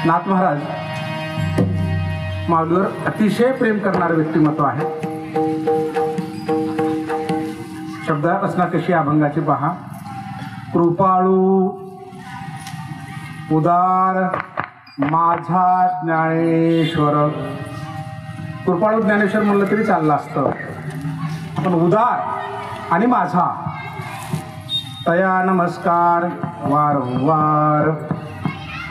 नाथ महाराज माऊलीवर अतिशय प्रेम करणारे व्यक्तिमत्व आहे. शब्द रचना कशी अभंगाची पहा. कृपाळू उदार माझा ज्ञानेश्वर. कृपाळू ज्ञानेश्वर म्हणलं तरी चाललं असतं, पण उदार आणि माझा तया नमस्कार वारंवार,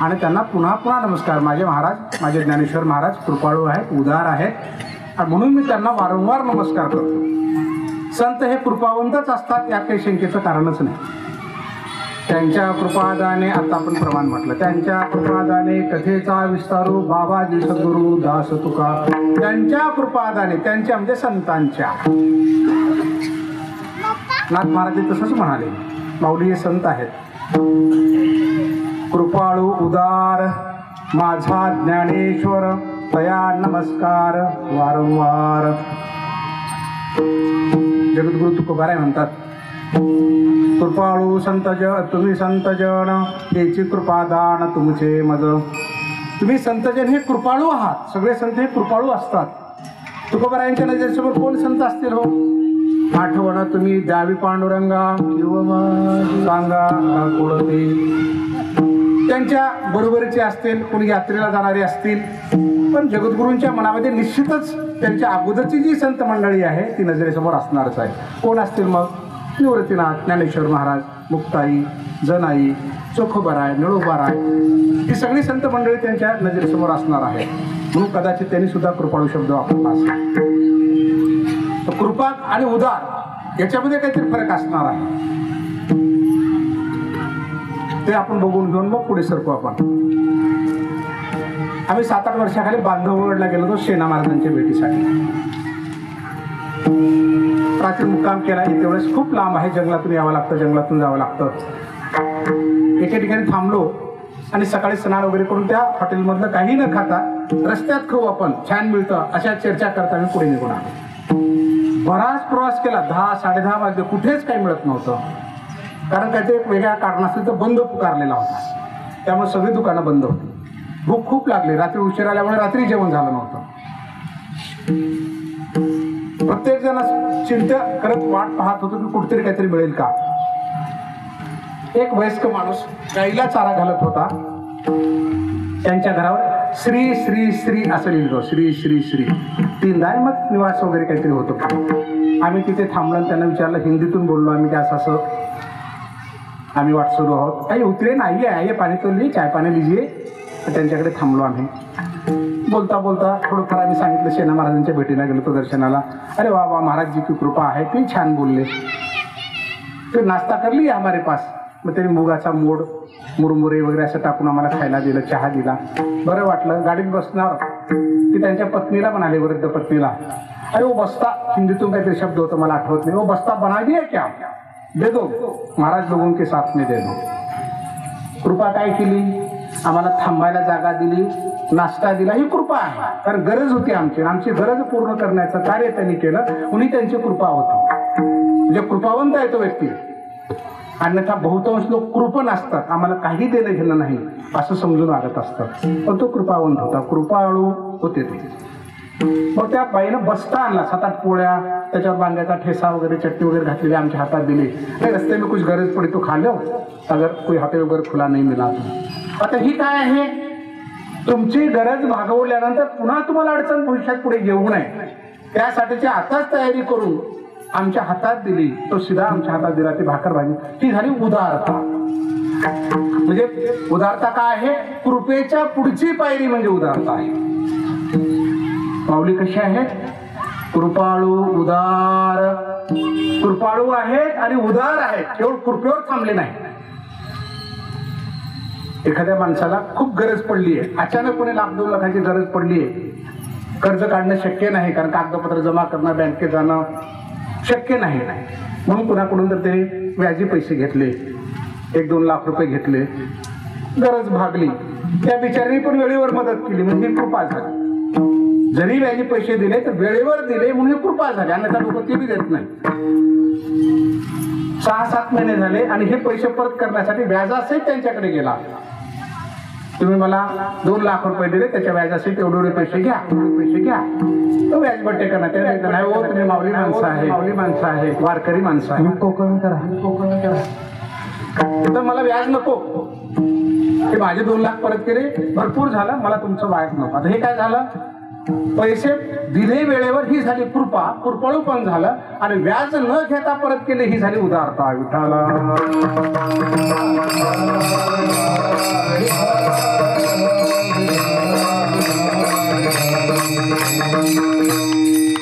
आणि त्यांना पुन्हा पुन्हा नमस्कार. माझे महाराज, माझे ज्ञानेश्वर महाराज कृपाळू आहेत, उदार आहेत, आणि म्हणून मी त्यांना वारंवार नमस्कार करतो. संत हे कृपावंतच असतात यात काही शंकेचं कारणच नाही. त्यांच्या कृपादाने, आता आपण प्रमाण म्हटलं, त्यांच्या कृपादाने कथेचा विस्तारू बाबाजी सद्गुरू दास तुका. त्यांच्या कृपादाने, त्यांच्या म्हणजे संतांच्या. नाथ महाराज तसंच म्हणाले, माऊली हे संत आहेत. कृपाळू उदार माझा ज्ञानेश्वर तया नमस्कार वारंवार. जगद्गुरु तुकोबाराय म्हणतात, कृपाळू तुम्ही संतजन याची कृपादान तुमचे मज. तुम्ही संतजन हे कृपाळू आहात. सगळे संत हे कृपाळू असतात. तुकोबारायांच्या नजरेसमोर कोण संत असतील हो? आठवण तुम्ही द्यावी पांडुरंगा किंवा सांगा कुळते. त्यांच्या बरोबरीचे असतील, कोणी यात्रेला जाणारे असतील, पण जगद्गुरूंच्या मनामध्ये निश्चितच त्यांच्या अगोदरची जी संत मंडळी आहे ती नजरेसमोर असणारच आहे. कोण असतील मग? निवृत्तीनाथ, ज्ञानेश्वर महाराज, मुक्ताई, जनाई, चोखोबाराय, निळोबाराय, ही सगळी संत मंडळी त्यांच्या नजरेसमोर असणार आहे. म्हणून कदाचित त्यांनी सुद्धा कृपाळू शब्द वापरला असेल. कृपा आणि उदार याच्यामध्ये काहीतरी फरक असणार आहे. ते आपण बघून घेऊन मग पुढे सरकू. आपण आम्ही 7-8 वर्षाखाली बांधवगडला गेलो होतो सेना महाराजांच्या भेटीसाठी. रात्री मुक्काम केला. इथे वेळेस खूप लांब आहे, जंगलातून यावं लागतं, जंगलातून जावं लागतं. एके ठिकाणी थांबलो आणि सकाळी स्नान वगैरे करून त्या हॉटेलमधलं काही न खाता रस्त्यात खाऊ आपण, छान मिळतं, अशा चर्चा करता आम्ही पुढे निघून आलो. बराच प्रवास केला. 10-10:30 वाजले, कुठेच काही मिळत नव्हतं. कारण काहीतरी एक वेगळ्या कारणास्तव तो बंद पुकारलेला होता. त्यामुळे सगळी दुकानं बंद होती. भूक खूप लागली. रात्री उशीर आल्यामुळे रात्री जेवण झालं नव्हतं. प्रत्येक जण चिंता करत वाट पाहत होतो की कुठेतरी काहीतरी मिळेल का. एक वयस्क माणूस गाईला चारा घालत होता. त्यांच्या घरावर श्री श्री श्री असं लिहिलं, श्री श्री श्री. 3 मत निवास वगैरे काहीतरी होतं. आम्ही तिथे थांबलो. त्यांना विचारलं, हिंदीतून बोललो आम्ही, की असं आम्ही वाट सुरू आहोत. काही उतरे नाही आहे, ये पाणी तो ली, चाय पाणी लीजिए. त्यांच्याकडे थांबलो आम्ही. बोलता बोलता थोडंफार आम्ही सांगितलं, सेना महाराजांच्या भेटीला गेलो तो दर्शनाला. अरे वा वा, महाराज जी की कृपा आहे, ती छान बोलले. ते नाश्ता कर लिया हमारे पास. मग त्यांनी मुगाचा मोड, मुरमुरे वगैरे असं टाकून आम्हाला खायला दिलं, चहा दिला. बरं वाटलं. गाडीत बसणार की त्यांच्या पत्नीला म्हणाले, वृद्ध पत्नीला, अरे वो बस्ता, हिंदीतून काहीतरी शब्द होतं मला आठवत नाही, वो बस्ता बना दिया क्या, दे दो, महाराज लोगों के साथ में दे दो. कृपा काय केली, आम्हाला थांबायला जागा दिली, नाश्ता दिला, ही कृपा आहे. कारण गरज होती आमची, आमची गरज पूर्ण करण्याचं कार्य त्यांनी केलं, उन्ही त्यांची कृपा होती. म्हणजे कृपावंत आहे तो व्यक्ती. अन्यथा बहुतांश लोक कृपण असतात, आम्हाला काही देणं घेणं नाही असं समजून वागत असतात. पण तो कृपावंत होता, कृपाळू होते ते. मग त्या बाईनं बस्ता आणला, 7-8 पोळ्या, त्याच्यावर वांग्याचा ठेसा वगैरे, चटणी वगैरे घातलेली आमच्या हातात दिली. नाही, रस्ते में कुछ गरज पड़ी तो खा लो, अगर कोई हॉटेल वगैरे खुला नाही मिला तो. आता ही काय आहे, तुमची गरज भागवल्यानंतर पुन्हा तुम्हाला अडचण भविष्यात पुढे येऊ नये त्यासाठीची आताच तयारी करून आमच्या हातात दिली. तो शिधा आमच्या हातात दिला, ती भाकर भाजी. ही झाली उदारता. म्हणजे उदारता काय आहे, कृपेच्या पुढची पायरी म्हणजे उदारता आहे. माऊली कशी आहेत, कृपाळू उदार. कृपाळू आहेत आणि उदार आहेत, केवळ कृपेवर थांबले नाही. एखाद्या माणसाला खूप गरज पडली आहे, अचानकपणे 1,00,000-2 लाखाची गरज पडली आहे, कर्ज काढणं शक्य नाही, कारण कागदपत्र जमा करणं, बँकेत जाणं शक्य नाही. म्हणून कुणाकडून तर ते व्याजी पैसे घेतले, 1-2 लाख रुपये घेतले, गरज भागली, त्या बिचारीने पण वेळेवर मदत केली म्हणजे कृपा झाली. जरी व्याजी पैसे दिले तर वेळेवर दिले म्हणून कृपा झाली, अन्यथा लोक ते बी देत नाही. 6-7 महिने झाले आणि हे पैसे परत करण्यासाठी व्याजासहित त्यांच्याकडे गेला. तुम्ही मला 2 लाख रुपये दिले, त्याच्या व्याजासहित एवढे पैसे घ्या, पैसे घ्या. तो व्याज बट्टे करणार, नाही हो तुम्ही माऊली माणसं आहे, माऊली माणसं आहे, वारकरी माणसं आहे, कोकण करा, कोकण करा, तर मला व्याज नको. ते माझे 2 लाख परत केले, भरपूर झालं, मला तुमचं व्याज नको. आता हे काय झालं, पैसे दिले वेळेवर ही झाली कृपा, कृपाळू पण झालं, आणि व्याज न घेता परत केले ही झाली उदारता. विठाला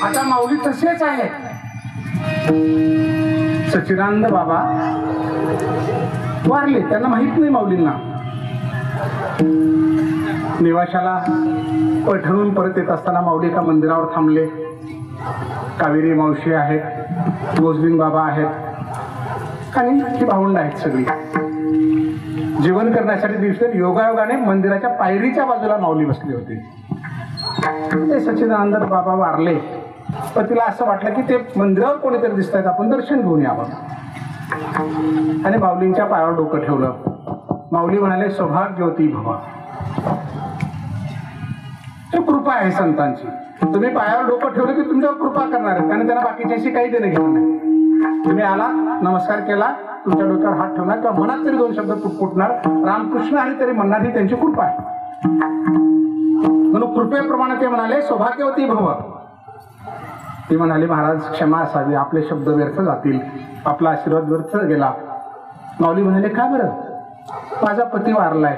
आता माऊली तसेच आहेत. सच्चिदानंद बाबा वारले, त्यांना माहित नाही माऊलींना. निवाशाला पैठणहून परत येत असताना माऊली एका मंदिरावर थांबले. कावेरी मावशी आहेत, गोजबिन बाबा आहेत आणि ती भावंड आहेत सगळी. जेवण करण्यासाठी दिवशी योगायोगाने मंदिराच्या पायरीच्या बाजूला माऊली बसले होते. ते सच्चिदानंद बाबा वारले, पण तिला असं वाटलं की ते मंदिरावर कोणीतरी दिसत आहेत, आपण दर्शन घेऊन यावं. आणि माऊलींच्या पायावर डोकं ठेवलं. माऊली म्हणाले, सौभाग्यवती भवा. कृपा आहे संतांची, तुम्ही पायावर डोकं ठेवलं की तुमच्यावर कृपा करणार आहेत, कारण त्यांना बाकीच्याशी काही देणं घेणं नाही. तुम्ही आला, नमस्कार केला, तुमच्या डोक्यावर हात ठेवणार किंवा मनात तरी 2 शब्द फुटणार, रामकृष्ण आणि तरी म्हणणार, ही त्यांची कृपा आहे. म्हणून कृपेप्रमाणे ते म्हणाले, सौभाग्यवती भव. ती म्हणाली, महाराज क्षमा असावी, आपले शब्द व्यर्थ जातील, आपला आशीर्वाद व्यर्थ गेला. माऊली म्हणाले, का बरं, माझा पती वारलाय,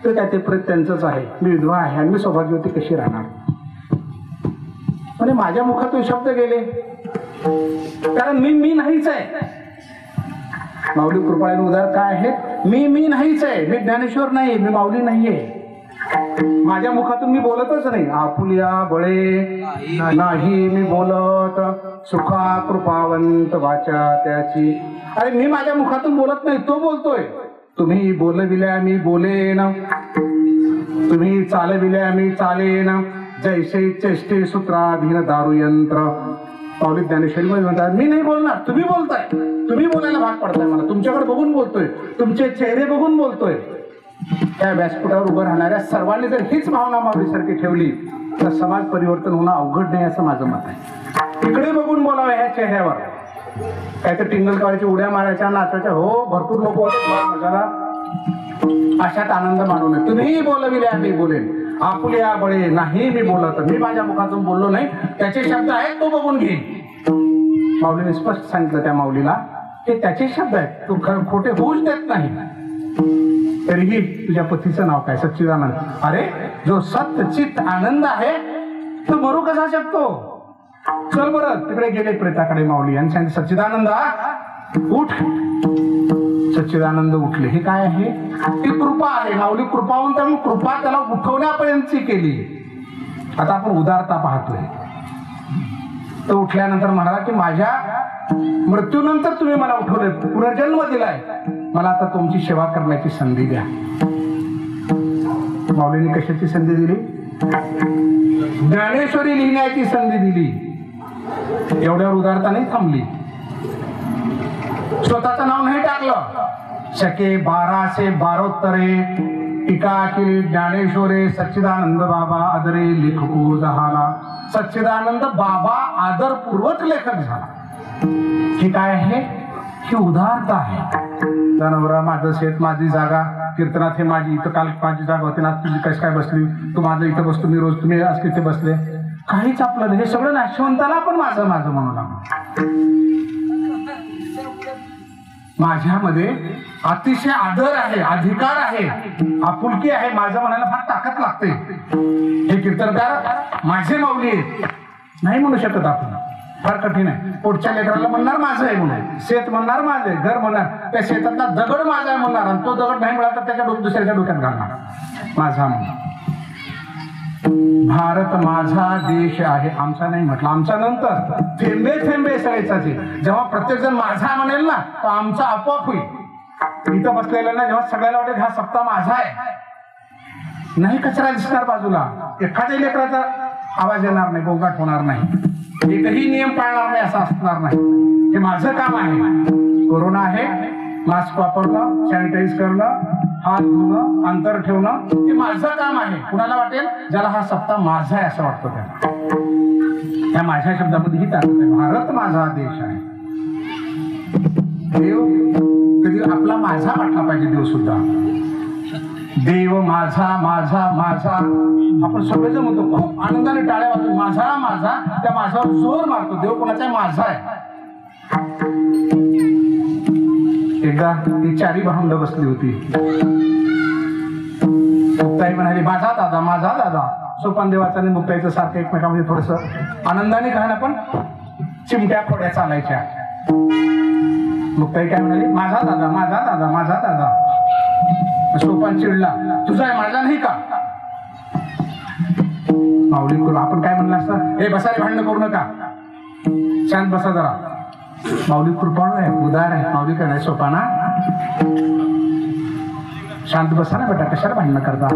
तर काय ते प्रेत त्यांचंच आहे, मी विधवा आहे आणि मी सौभाग्यवती कशी राहणार. म्हणजे माझ्या मुखातून शब्द गेले, कारण मी नाहीच आहे. माऊली कृपाळू उदार काय आहे, मी नाहीच आहे, मी ज्ञानेश्वर नाही, मी माऊली नाहीये. माझ्या मुखातून मी बोलतच नाही. आपुलिया बळे नाही मी बोलत, सुखा कृपावंत वाचा त्याची. अरे मी माझ्या मुखातून बोलत नाही, तो बोलतोय. तुम्ही बोलविल्या मी बोलेन, तुम्ही चालविल्या मी चालेन, जैसे चेष्टे सूत्राधीन दारुयंत्र. पावली ज्ञानेश्वरी मध्ये म्हणतात, मी नाही बोलणार, तुम्ही बोलताय, तुम्ही बोलायला भाग पडताय मला, तुमच्याकडे बघून बोलतोय, तुमचे चेहरे बघून बोलतोय. त्या व्यासपीठावर उभं राहणाऱ्या सर्वांनी जर हीच भावना माऊलीसारखी ठेवली तर समाज परिवर्तन होणं अवघड नाही असं माझं मत आहे. इकडे बघून बोलावं ह्या चेहऱ्यावर, काय तर टिंगल काढायच्या, उड्या मारायच्या, नाचायच्या, हो भरपूर लोक होते, अशात आनंद मानू नये. तुम्ही बोलविले मी बोलेन, आपुल्या बळे नाही मी बोलत, मी माझ्या मुखातून बोललो नाही, त्याचे शब्द आहेत, तो बघून घे. माऊलीने स्पष्ट सांगितलं त्या माऊलीला की त्याचे शब्द आहेत, तू खोटे होऊच देत नाही. तरीही तुझ्या पतीचं नाव काय, सच्चिदानंद. अरे जो सत्यचित आनंद आहे तो मरू कसा शकतो. चल बरं, तिकडे गेले प्रेताकडे माऊली आणि सांगितलं, सच्चिदानंदा उठ. सच्चिदानंद उठले. हे काय आहे, ती कृपा आहे. माऊली कृपावंत, कृपा त्याला उठवण्यापर्यंतची केली. आता आपण उदारता पाहतोय. तो उठल्यानंतर म्हणाला की माझ्या मृत्यूनंतर तुम्ही मला उठवले, पुनर्जन्म दिलाय, मला आता तुमची सेवा करण्याची संधी द्या. माऊलीने कशाची संधी दिली, ज्ञानेश्वरी लिहिण्याची संधी दिली. एवढ्यावर उदारता नाही थांबली. स्वतःचं नाव नाही टाकलं. शके 12 से 12 उत्तरे टीका केली ज्ञानेश्वरे सच्चिदानंद बाबा आदरे लेखको झाला. सच्चिदानंद बाबा आदरपूर्वक लेखक झाला. ही काय आहे? ही उदारता आहे. जनावरा माझं शेत माझी जागा, कीर्तनात हे माझी, इथं काल माझी जागा होती ना, तुझी कशी काय बसली, तू माझं इथं बसतो, मी रोज तुम्ही आज तिथे बसले, काहीच आपलं नाही. हे सगळं नाशवंताला आपण माझं माझं म्हणून माझ्यामध्ये अतिशय आदर आहे, अधिकार आहे, आपुलकी आहे. माझं म्हणायला फार ताकद लागते. हे कीर्तनकार माझे माऊली आहेत नाही म्हणू शकत आपण, फार कठीण आहे. पुढच्या लेकराला म्हणणार माझं आहे म्हणून, शेत म्हणणार माझं आहे, घर म्हणणार त्या शेतातला दगड माझा आहे म्हणणार, आणि तो दगड नाही मिळाला तर त्याच्या दुसऱ्याच्या डोक्यात घालणार माझा म्हणून. भारत माझा देश आहे, आमचा नाही म्हटलं. आमचा नंतर थेंबे थेंबे सळेचाचे. जेव्हा प्रत्येक जण माझा म्हणेल ना, तर आमचा आपोआप होईल. इथं बसलेलं ना, जेव्हा सगळ्याला वाटेल हा सप्ताह माझा आहे, नाही कचरा दिसणार बाजूला, एखाद्या लेकराचा आवाज येणार नाही, गोंगाट होणार नाही, एकही नियम पाळणार नाही असं असणार नाही. हे माझं काम आहे. कोरोना आहे, मास्क वापरणं, सॅनिटाईज करणं, हात धुणं, अंतर ठेवणं, हे माझं काम आहे. कुणाला वाटेल ज्याला हा सप्ताह माझा आहे असं वाटतं त्याला. त्या माझ्या शब्दामध्ये ही ताकद आहे. भारत माझा देश आहे. देव कधी आपला माझा वाटला पाहिजे. देव सुद्धा देव माझा माझा माझा. आपण सगळेजण म्हणतो, खूप आनंदाने टाळ्या वाजवतो, माझा माझा. त्या माझ्यावर जोर मारतो. देव कोणाचा माझा आहे. एकदा ती चारी भावंड बसली होती. मुक्ताई म्हणाली माझा दादा माझा दादा. सोपान देवाचा आणि मुक्ताईचं सारखं एकमेकांमध्ये थोडस आनंदाने घालणं, पण चिमट्या खोड्या चालायच्या. मुक्ताई काय म्हणाली माझा दादा माझा दादा माझा दादा. सोपान चिडला, तुझा आहे माझा नाही का. माऊली करू आपण काय म्हणलं असतं, हे बसारे भांडण करू नका, शांत बसा जरा. माऊली कृपाळू आहे, उदार आहे. माऊली काय नाही, सोपाना शांत बसा ना बेटा, कशाला भांडणं करता.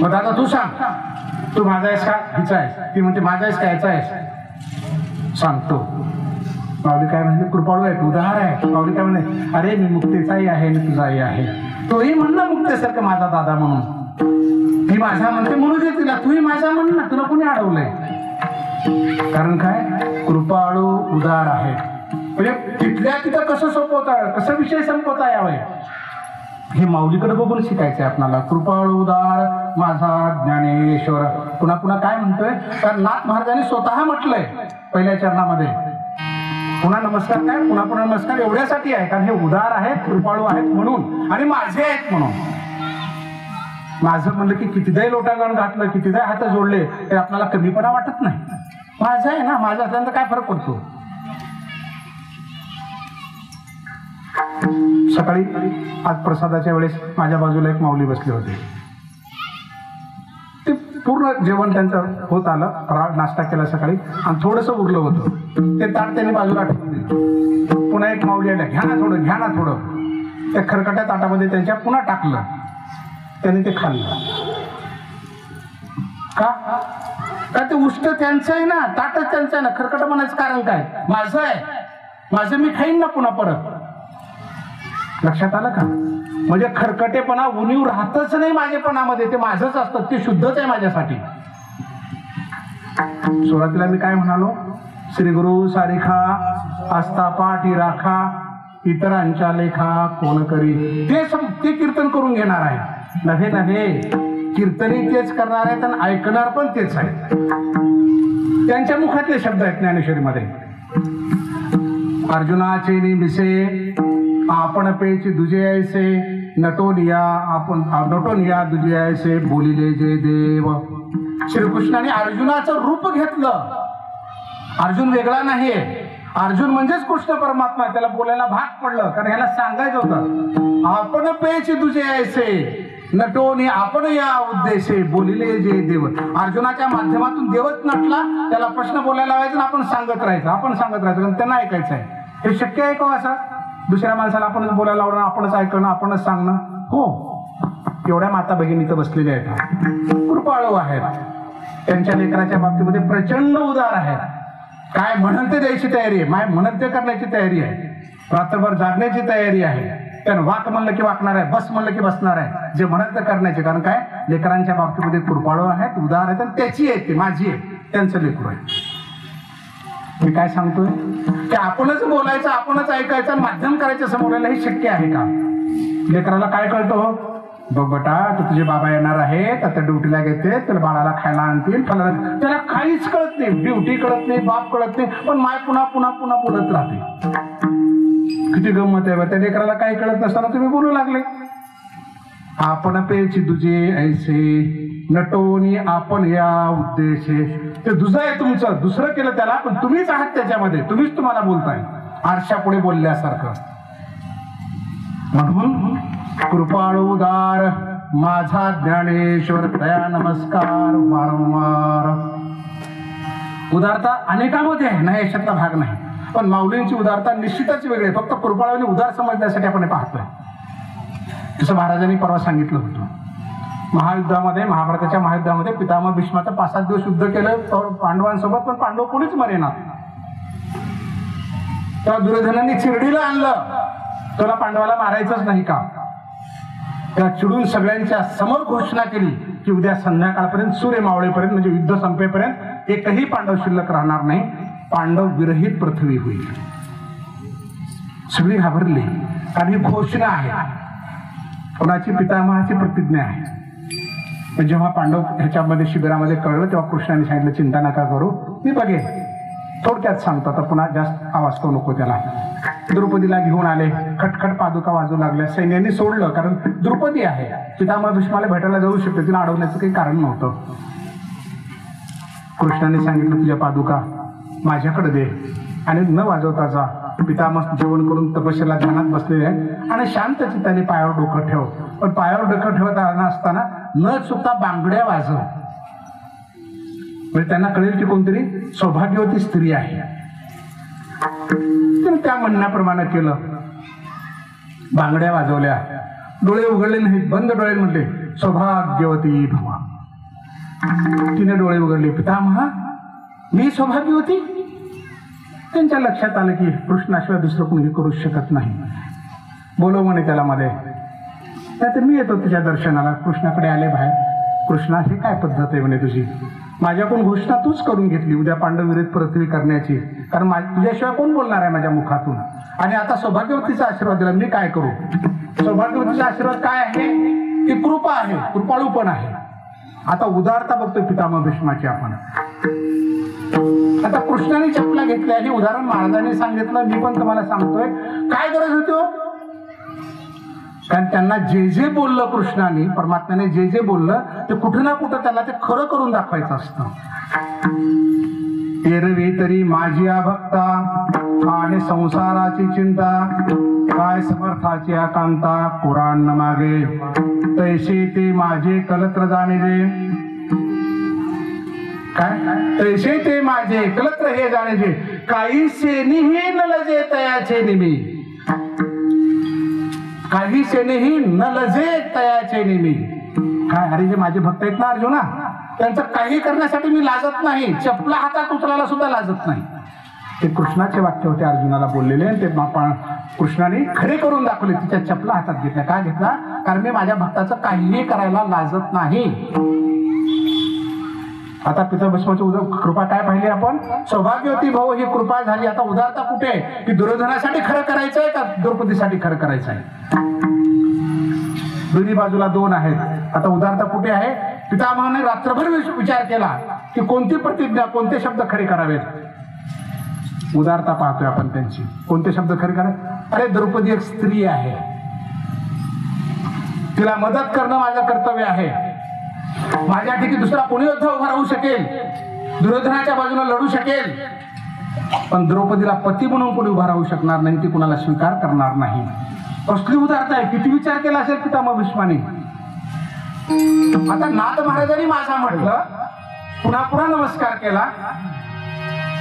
मग दादा तू सांग, तू माझा आहेस का हिचा आहेस. ती म्हणते माझा आहेस का याचा आहेस. सांगतो. माऊली काय म्हणते, कृपाळू आहे, उदार आहे. माऊली काय म्हणे, अरे मी मुक्तेचाही आहे आणि तुझाही आहे. तोही म्हण ना मुक्तेसारखं माझा दादा म्हणून. ती माझा म्हणते म्हणू दे तिला, तूही माझा म्हण ना, तुला कोणी अडवलंय. कारण काय, कृपाळू उदार आहे. म्हणजे तिथल्या तिथं कसं सोपवता, कसं विषय संपवता यावे, हे माऊलीकडे बघून शिकायचंय आपल्याला. कृपाळू उदार माझा ज्ञानेश्वर. पुन्हा पुन्हा काय म्हणतोय, कारण नाथ महाराजांनी स्वतः म्हटलंय पहिल्या चरणामध्ये. पुन्हा नमस्कार काय, पुन्हा पुन्हा नमस्कार एवढ्यासाठी आहे, कारण हे उदार आहेत, कृपाळू आहेत म्हणून, आणि माझे आहेत म्हणून. माझं म्हणलं की कितीदाही लोटांगण घातलं, कितीदाही हात जोडले, तर आपल्याला कमीपणा वाटत नाही. माझं आहे ना, माझं असल्यानंतर काय फरक पडतो. सकाळी आज प्रसादाच्या वेळेस माझ्या बाजूला एक माऊली बसले होते. ते पूर्ण जेवण त्यांचं होत आलं, नाश्ता केला सकाळी, आणि थोडंसं उरलं होतं. ते ताट त्यांनी बाजूला ठेवून दिलं. पुन्हा एक माऊली आल्या, घ्या ना थोडं घ्या ना थोडं. त्या खरकट्या ताटामध्ये त्यांच्या पुन्हा टाकलं. त्यांनी ते खाल्लं. का ते उष्ट त्यांचं आहे ना, ताटच त्यांचं आहे ना. खरकट म्हणायचं कारण काय, माझं आहे, माझं मी खाईन ना पुन्हा परत. लक्षात आलं का. म्हणजे खरकटेपणा उणीव राहतच नाही माझेपणामध्ये, ते माझंच असतं, ते शुद्धच आहे माझ्यासाठी. सुरुवातीला मी काय म्हणालो, श्री गुरु सारिखा आस्था पाठी राखा, इतरांच्या लेखा कोण करी. ते कीर्तन करून घेणार आहे. नव्हे नव्हे, कीर्तनी तेच करणार आहेत आणि ऐकणार पण तेच आहेत. त्यांच्या मुखातले शब्द आहेत ज्ञानेश्वरीमध्ये. अर्जुनाचे निमिसे आपण पेची दुजे ऐसे, नटोनिया आपण नटोनिया दुजे ऐसे, बोलिले जे देव. श्रीकृष्णाने अर्जुनाचं रूप घेतलं. अर्जुन वेगळा नाही, अर्जुन म्हणजेच कृष्ण परमात्मा. त्याला बोलायला भाग पडलं, कारण ह्याला सांगायचं होतं, आपण पेची दुजे ऐसे नटोनी आपण या उद्देशे, बोलिले जे देव. अर्जुनाच्या माध्यमातून देवच नटला, त्याला प्रश्न बोलायला लावायचा, आपण सांगत राहायचं, आपण सांगत राहायचं, कारण त्यांना ऐकायचं आहे. हे शक्य आहे का असं, दुसऱ्या माणसाला आपणच बोलायला लावणं, आपणच ऐकणं, आपणच सांगणं. हो, एवढ्या माता भगिनी इथं बसलेल्या आहेत, कृपाळू आहेत. त्यांच्या लेकराच्या बाबतीमध्ये प्रचंड उदार आहेत. काय म्हणत ते द्यायची तयारी आहे, म्हणत ते करण्याची तयारी आहे, रात्रभर जागण्याची तयारी आहे. कारण वाक म्हणलं की वाकणार आहे, बस म्हणलं की बसणार आहे, जे म्हणत तर करण्याचे. कारण काय, लेकरांच्या बाबतीमध्ये कृपाळू आहेत, उदार आहेत, आणि त्याची आहे, ती माझी आहे, त्यांचं लेकरू आहे. मी काय सांगतोय की आपणच बोलायचं, आपणच ऐकायचं आणि माध्यम करायचं समोरला, हे शक्य आहे का? लेकराला काय कळतं, बघ बेटा तर तुझे बाबा येणार आहेत, आता ड्युटीला घेते, तर बाळाला खायला आणतील, त्याला काहीच कळत नाही, ड्युटी कळत नाही, बाप कळत नाही, पण माय पुन्हा पुन्हा पुन्हा बोलत राहते. किती गंमत आहे. त्या लेकराला काही कळत नसताना तुम्ही बोलू लागले. आपण पेची तुझे ऐसे नटोनी आपण या उद्देशे, ते दुसरं आहे तुमचं, दुसरं केलं त्याला, पण तुम्हीच आहात त्याच्यामध्ये, तुम्हीच तुम्हाला बोलताय आरशा पुढे बोलल्यासारखं. म्हणून कृपाळू उदार माझा ज्ञानेश्वर दया नमस्कार वारंवार. उदारता अनेकामध्ये आहे, नाही याच्यातला भाग नाही, पण माऊलींची उदारता निश्चितच वेगळी. फक्त कृपाळूने उदार समजण्यासाठी आपण हे पाहतोय. जसं महाराजांनी परवा सांगितलं होतं, महायुद्धामध्ये, महाभारताच्या महायुद्धामध्ये पितामह भीष्माचं 5-7 दिवस युद्ध केलं पांडवांसोबत, पण पांडव कोणीच मरेना. तेव्हा दुर्योधनांनी चिरडीला आणलं, तुला पांडवाला मारायचंच नाही का? त्या चिडून सगळ्यांच्या समोर घोषणा केली की उद्या संध्याकाळपर्यंत, सूर्य मावळेपर्यंत, म्हणजे युद्ध संपेपर्यंत एकही पांडव शिल्लक राहणार नाही, पांडव विरहित पृथ्वी होईल. सगळी घाबरली, आणि घोषणा आहे, कोणाची, पितामहाची प्रतिज्ञा आहे. जेव्हा पांडव ह्याच्यामध्ये शिबिरामध्ये कळलं, तेव्हा कृष्णाने सांगितलं चिंता नका करू, मी बघेन. थोडक्यात सांगतो, आता पुन्हा जास्त आवाज करू नको त्याला. द्रौपदीला घेऊन आले, खटखट पादुका वाजू लागल्या, सैन्याने सोडलं, कारण द्रौपदी आहे, पितामह भीष्माला भेटायला जाऊ शकते, तिला अडवण्याचं काही कारण नव्हतं. कृष्णाने सांगितलं तुझ्या पादुका माझ्याकडे दे आणि न वाजवता जा. पितामह जेवण करून तपस्याला ध्यानात बसलेले आहे आणि शांत चित्ताने पायावर डोकं ठेव, पण पायावर डोकं ठेवत असताना न चुकता बांगड्या वाजव, म्हणजे त्यांना कळेल की कोणतरी सौभाग्यवती स्त्री आहे. तर त्या म्हणण्याप्रमाणे केलं, बांगड्या वाजवल्या, डोळे उघडले नाहीत, बंद डोळे म्हटले सौभाग्यवती भवा. तिने डोळे उघडले, पितामह मी सौभाग्यवती. त्यांच्या लक्षात आलं की कृष्णाशिवाय दुसरं कोणी करू शकत नाही. बोलव म्हणे त्याला मध्ये, नाहीतर मी येतो तुझ्या दर्शनाला. कृष्णाकडे आले बाहेर. कृष्णा हे काय पद्धत आहे म्हणे तुझी, माझ्याकडून घोषणा तूच करून घेतली उद्या पांडव विरहित पृथ्वी करण्याची, कारण तुझ्याशिवाय कोण बोलणार आहे माझ्या मुखातून, आणि आता सौभाग्यवतीचा आशीर्वाद दिला, मी काय करू? सौभाग्यवतीचा आशीर्वाद काय आहे? ती कृपा आहे, कृपाळूपण आहे. आता उदारता बघतोय पितामह भीष्माची आपण. आता कृष्णाने चपला घेतल्या, हे उदाहरण महाराजांनी सांगितलं, मी पण तुम्हाला सांगतोय. काय गरज होती? कारण त्यांना जे जे बोललं कृष्णाने, परमात्म्याने जे जे बोललं ते कुठं ना कुठं त्यांना ते खरं करून दाखवायचं असतं. एरवी तरी माझी भक्ता आणि संसाराची चिंता, काय समर्थाची आकांता पुराण न मागे, तैसे ते माझे कलत्र जाणे जे. काय तैसे ते माझे कलत्र हे जाणे जे, काही सेनीही न लजे तयाचे निमी. काही सेनेही न लजे तयाचे नेमी. काय, अरे जे माझे भक्त आहेत ना अर्जुना, त्यांचं काही करण्यासाठी मी लाजत नाही, चपला हातात उचलायला सुद्धा लाजत नाही. ते कृष्णाचे वाक्य होते अर्जुनाला बोललेले, आणि ते कृष्णाने खरे करून दाखवले. तिच्या चपला हातात घेतल्या. काय घेतला? कारण मी माझ्या भक्ताचं काहीही करायला लाजत नाही. आता पिता भीष्माची कृपा काय पाहिली आपण? सौभाग्यवती भाऊ ही कृपा झाली. आता उदारता कुठे? की दुर्योधनासाठी खरं करायचंय का द्रौपदीसाठी खरं करायचं आहे? दोन्ही बाजूला दोन आहेत. आता उदारता कुठे आहे? पितामहाने रात्रभर विचार केला की कोणती प्रतिज्ञा, कोणते शब्द खरे करावेत. उदारता पाहतोय आपण त्यांची. कोणते शब्द खरे करावे? अरे द्रौपदी एक स्त्री आहे, तिला मदत करणं माझं कर्तव्य आहे. माझ्या ठिकाणी दुसरा कोणी योद्धा उभा राहू शकेल, दुर्योधनाच्या बाजूला लढू शकेल, पण द्रौपदीला पती म्हणून कोणी उभा राहू शकणार नाही, ती कुणाला स्वीकार करणार नाही. कसली उदारता आहे! किती विचार केला असेल पितामह भीष्माने. आता नाथ महाराजांनी माझा म्हटलं, पुन्हा पुन्हा नमस्कार केला.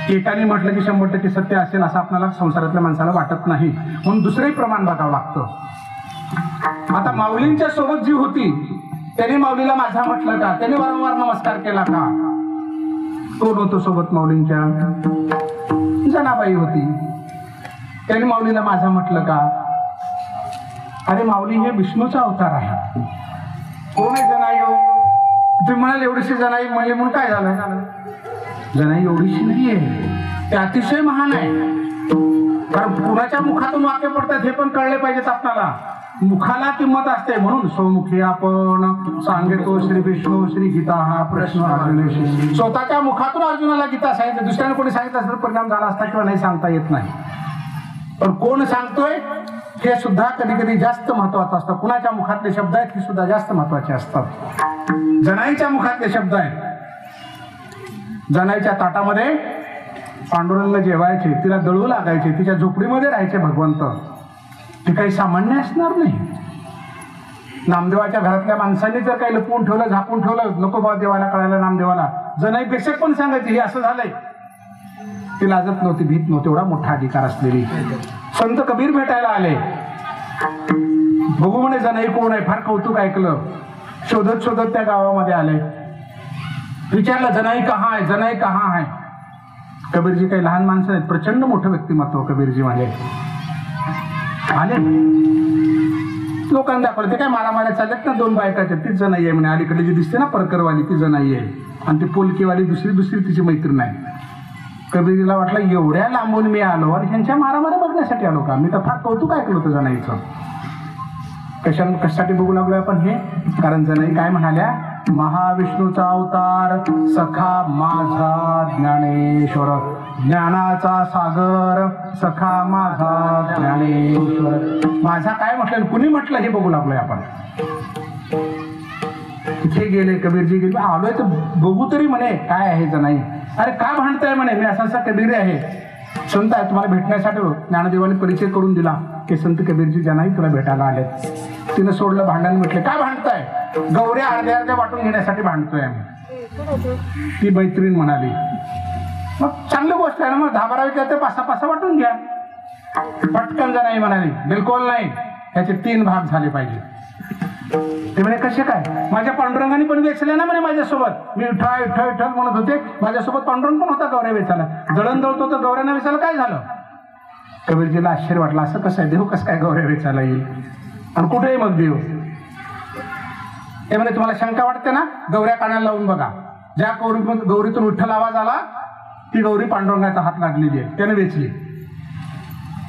एकाने म्हटलं की 100% सत्य असेल असं आपल्याला संसारातल्या माणसाला वाटत नाही, म्हणून दुसरंही प्रमाण बघावं लागतं. आता माऊलींच्या सोबत जी होती त्याने माऊलीला माझा म्हटलं का? त्याने वारंवार नमस्कार केला का? कोण होतो सोबत माऊलींच्या? जनाबाई होती. त्याने माऊलीला माझा म्हटलं का? अरे माऊली, हे विष्णूचा अवतार आहे. कोण आहे जनाई? तुम्ही म्हणाल एवढीशी जनाई म्हणली म्हणून काय झालं? जनाई एवढीशी नाहीये, ते अतिशय महान आहे. कारण कुणाच्या मुखातून वाक्य पडतात हे पण कळले पाहिजेत आपल्याला. मुखाला किंमत असते. म्हणून स्वमुखी आपण सांगतो श्री विष्णू श्री गीता हा प्रश्न अर्जुन. स्वतःच्या मुखातून अर्जुनाला गीता सांगितलं. दुसऱ्याने कोणी सांगितलं असं परिणाम झाला असता किंवा नाही सांगता येत नाही. पण कोण सांगतोय हे सुद्धा कधी कधी जास्त महत्वाचं असतं. कुणाच्या मुखातले शब्द आहेत हे सुद्धा जास्त महत्वाचे असतात. जनाईच्या मुखातले शब्द आहेत. जनाईच्या ताटामध्ये पांडुरंग जेवायचे, तिला दळू लागायचे, तिच्या झोपडीमध्ये राहायचे भगवंत. ती काही सामान्य असणार नाही. नामदेवाच्या घरातल्या माणसांनी जर काही लपवून ठेवलं, झाकून ठेवलं, नको बाबा देवाला कळायला नामदेवाला, जनाई पेक्षक पण सांगायची हे असं झालंय. ती लाजत नव्हती, भीत नव्हती. एवढा मोठा अधिकार असलेली. संत कबीर भेटायला आले. बघू म्हणे जनाई कोण आहे. फार कौतुक ऐकलं. शोधत शोधत त्या गावामध्ये आले. विचारलं जनाई कहाँ आहे, जनाई कहाँ आहे. कबीरजी काही लहान माणसं आहेत, प्रचंड मोठं व्यक्तिमत्व कबीरजी म्हणजे. आले लोकांना दाखवलं. ते काय मारामाऱ्या चालल्यात ना, दोन बायकाच्या, तीच जनाई आहे म्हणे. अलीकडे जी दिसते ना परकरवाली ती जनाई आहे, आणि ती पोलकीवाली दुसरी तिची मैत्रीण आहे. कबीरजीला वाटलं एवढ्या लांबून मी आलो आणि ह्यांच्या मारामाऱ्या बघण्यासाठी आलो का? मी तर फार कौतुक ऐकलं होतं जनाईचं. कशासाठी बघू लागलोय आपण हे? कारण जनाई काय म्हणाल्या, महाविष्णूचा अवतार सखा माझा ज्ञानेश्वर, ज्ञानाचा सागर सखा माझा ज्ञानेश्वर. माझा काय म्हटलं, कुणी म्हटलं हे बघू लागलोय आपण. तिथे गेले, कबीरजी गेले. आलोय तर बघू तरी म्हणे काय आहे जनाई. अरे का भांडताय म्हणे, मी असा कबीर आहे, संत आहे, तुम्हाला भेटण्यासाठी ज्ञानदेवाने परिचय करून दिला की संत कबीरजी जनाई तुला भेटायला आले. तिनं सोडलं भांडण. म्हटले काय भांडताय? गौऱ्या अर्ध्या वाटून घेण्यासाठी भांडतोय आम्ही. ती मैत्रीण म्हणाली मग चांगली गोष्ट आहे ना, मग 10-12 विचारते 5-5 वाटून घ्या. पटकन जनाई म्हणाली बिलकुल नाही, ह्याचे 3 भाग झाले पाहिजे. ते म्हणे कसे काय? माझ्या पांडुरंगाने पण वेचले ना म्हणे माझ्यासोबत. मी विठ्ठल विठ्ठल विठ्ठल म्हणत होते, माझ्यासोबत पांडुरंग पण होता गौऱ्या वेचायला. दळण दळतो तर गौऱ्यानं वेचायला काय झालं? कबीरजीला आश्चर्य वाटलं. असं कसं आहे, देव कसं काय गौऱ्या वेचायला येईल? आणि कुठेही मग देव? ते म्हणे तुम्हाला शंका वाटते ना, गौऱ्या कानाला लावून बघा. ज्या गौरीतून विठ्ठल आवाज आला ती गौरी पांडुरंगाचा हात लागलेली आहे, त्याने वेचली.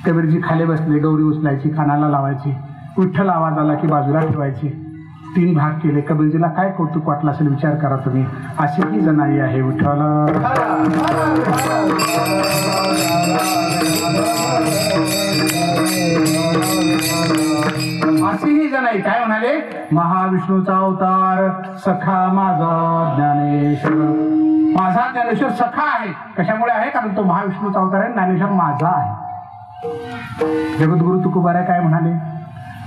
कबीरजी खाली बसले. गौरी उचलायची, कानाला लावायची. विठ्ठल आवाज आला की बाजूला ठेवायची. 3 भाग केले. कबीरजीला काय कौतुक वाटलं असेल विचार करा तुम्ही. अशी ही जनाई आहे विठ्ठल. अशी ही जनाई काय म्हणाले, महाविष्णूचा अवतार सखा माझा ज्ञानेश्वर. माझा ज्ञानेश्वर सखा आहे. कशामुळे आहे? कारण तो महाविष्णूचा अवतार आहे. ज्ञानेश्वर माझा आहे. जगद्गुरु तुकोबाराय काय म्हणाले,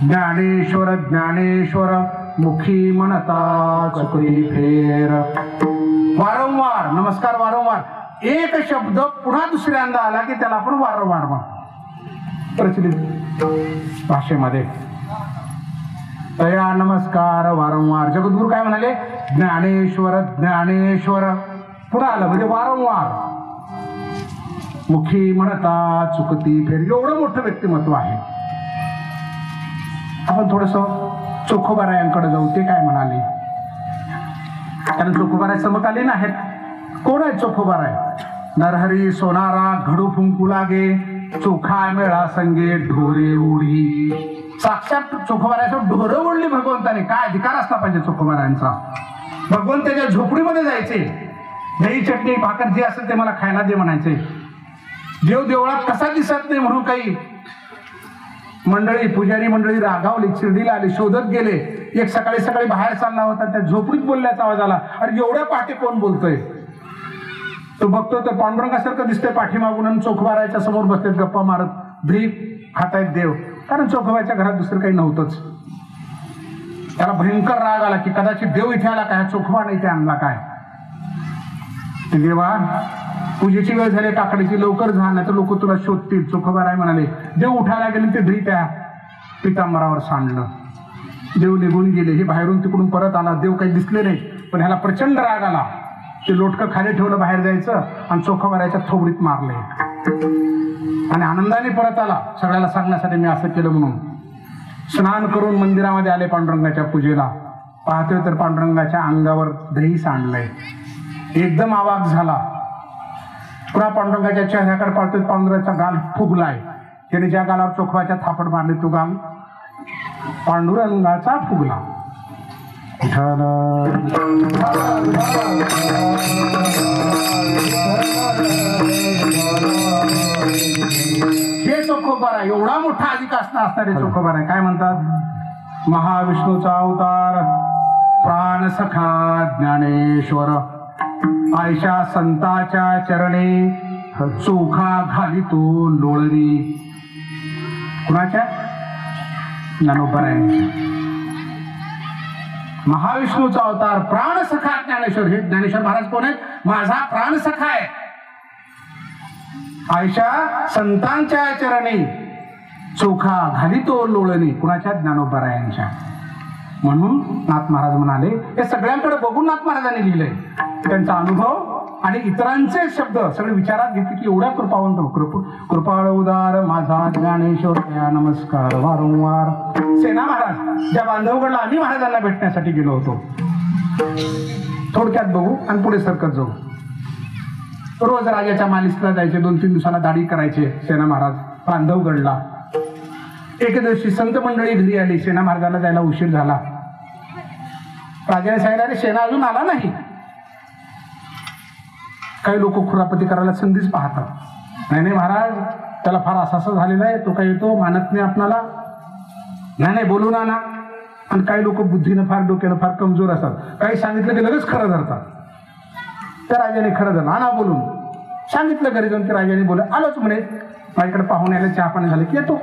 ज्ञानेश्वर ज्ञानेश्वर मुखी म्हणता चुकली फेर. वारंवार नमस्कार, वारंवार एक शब्द पुन्हा दुसऱ्यांदा आला की त्याला आपण वारंवार प्रचलित भाषेमध्ये तया नमस्कार वारंवार. जगद्गुरु काय म्हणाले, ज्ञानेश्वर ज्ञानेश्वर. पुन्हा आलं म्हणजे वारंवार. मुखी म्हणता चुकती फेर. एवढं मोठं व्यक्तिमत्व आहे. आपण थोडस चोखोबारायांकडे जाऊ. ते काय म्हणाले, कारण चोखोबाराय समकालीन आहेत. कोण आहे चोखोबाराय? नरहरी सोनारा घडू फुंकू लागे, चोखा मेळा संगे ढोरे उडी. साक्षात चोखोबारायचं ढोरं ओढली भगवंताने. काय अधिकार असला पाहिजे चोखोबारायांचा. भगवंत त्याच्या झोपडीमध्ये जायचे. दही चटणी भाकर जे असेल ते मला खायला दे म्हणायचे. देव देवळात कसा दिसत नाही म्हणून काही मंडळी, पुजारी मंडळी रागावली, शिर्डीला आली, शोधत गेले. एक सकाळी बाहेर चालला होता, त्या झोपडीत बोलल्याचा आवाज आला. अरे एवढ्या पाठी कोण बोलतोय? तो बघतो तर पांडुरंगासारखं दिसतंय पाठीमागून, आणि चोखोबारायच्या समोर बसलेत गप्पा मारत, भीक खातायत देव. कारण चोखोबाच्या घरात दुसरं काही नव्हतंच. त्याला भयंकर राग आला की कदाचित देव इथे आला काय, चोखोबा नाही ते आणला काय. देवा पूजेची वेळ झाली, काकडीची, लवकर जा नाही तर लोक तुला शोधतील. चोखोबाराय म्हणाले. देव उठायला गेले, ते दही त्या पितांबरावर सांडलं. देव निघून गेले. हे बाहेरून तिकडून परत आला. देव काही दिसले नाही, पण ह्याला प्रचंड राग आला. ते लोटकं खाली ठेवलं, बाहेर जायचं आणि चोखोबारायच्या थोबडीत मारले. आणि आनंदाने परत आला सगळ्याला सांगण्यासाठी मी असं केलं म्हणून. स्नान करून मंदिरामध्ये आले पांडुरंगाच्या पूजेला. पाहतोय तर पांडुरंगाच्या अंगावर दही सांडलंय. एकदम आवाक झाला. पुन्हा पांडुरंगाच्या चेहऱ्याकडे पाहतोय, पांडुरंगाचा गाल फुगलाय. त्याने ज्या गालावर चोखवाच्या थापड मारले तो गाल पांडुरंगाचा फुगला. हे चोखोबार आहे. एवढा मोठा अधिक असणारे चोखोबार आहे. काय म्हणतात? महाविष्णूचा अवतार, प्राण सखा ज्ञानेश्वर, आयशा संताच्या चरणी चोखा घालितो लोळणी. कुणाच्या? ज्ञानोबरायांच्या. महाविष्णूचा अवतार, प्राण सखा ज्ञानेश्वर. हे ज्ञानेश्वर महाराज कोण आहेत? माझा प्राण सखा आहे. आयशा संतांच्या चरणी चोखा घालितो लोळणी. कुणाच्या? ज्ञानोबरायांच्या. म्हणून नाथ महाराज म्हणाले, हे सगळ्यांकडे बघून नाथ महाराजांनी लिहिलंय. त्यांचा अनुभव आणि इतरांचे शब्द सगळे विचारात घेतले की एवढ्या कृपावंत, कृपाळ उदार माझा ज्ञानेश्वर या नमस्कार वारंवार. सेना महाराज ज्या बांधवगडला आम्ही महाराजांना भेटण्यासाठी गेलो होतो, थोडक्यात बघू आणि पुढे सरकत जाऊ. रोज राजाच्या मालिशला जायचे, 2-3 दिवसाला दाढी करायचे सेना महाराज बांधवगडला. एक दिवशी संत मंडळी घरी आली. सेना महाराजाला जायला उशीर झाला. राजाने सांगितलं, अरे सेना अजून आला नाही. काही लोक खुरापती करायला संधीच पाहतात. नाही नाही महाराज, त्याला फार असं झालेलं आहे, तो काही येतो मानत नाही आपणाला. नाही बोलू ना. आणि काही लोक बुद्धीनं फार, डोक्यानं फार कमजोर असतात. काही सांगितलं की लगेच खरं धरतात. त्या राजाने खरं धरलं. आणा बोलून सांगितलं घरी जाऊन की राजाने बोल आलोच म्हणे. माझ्याकडे पाहून यायला चहा पाणी झालं की येतो.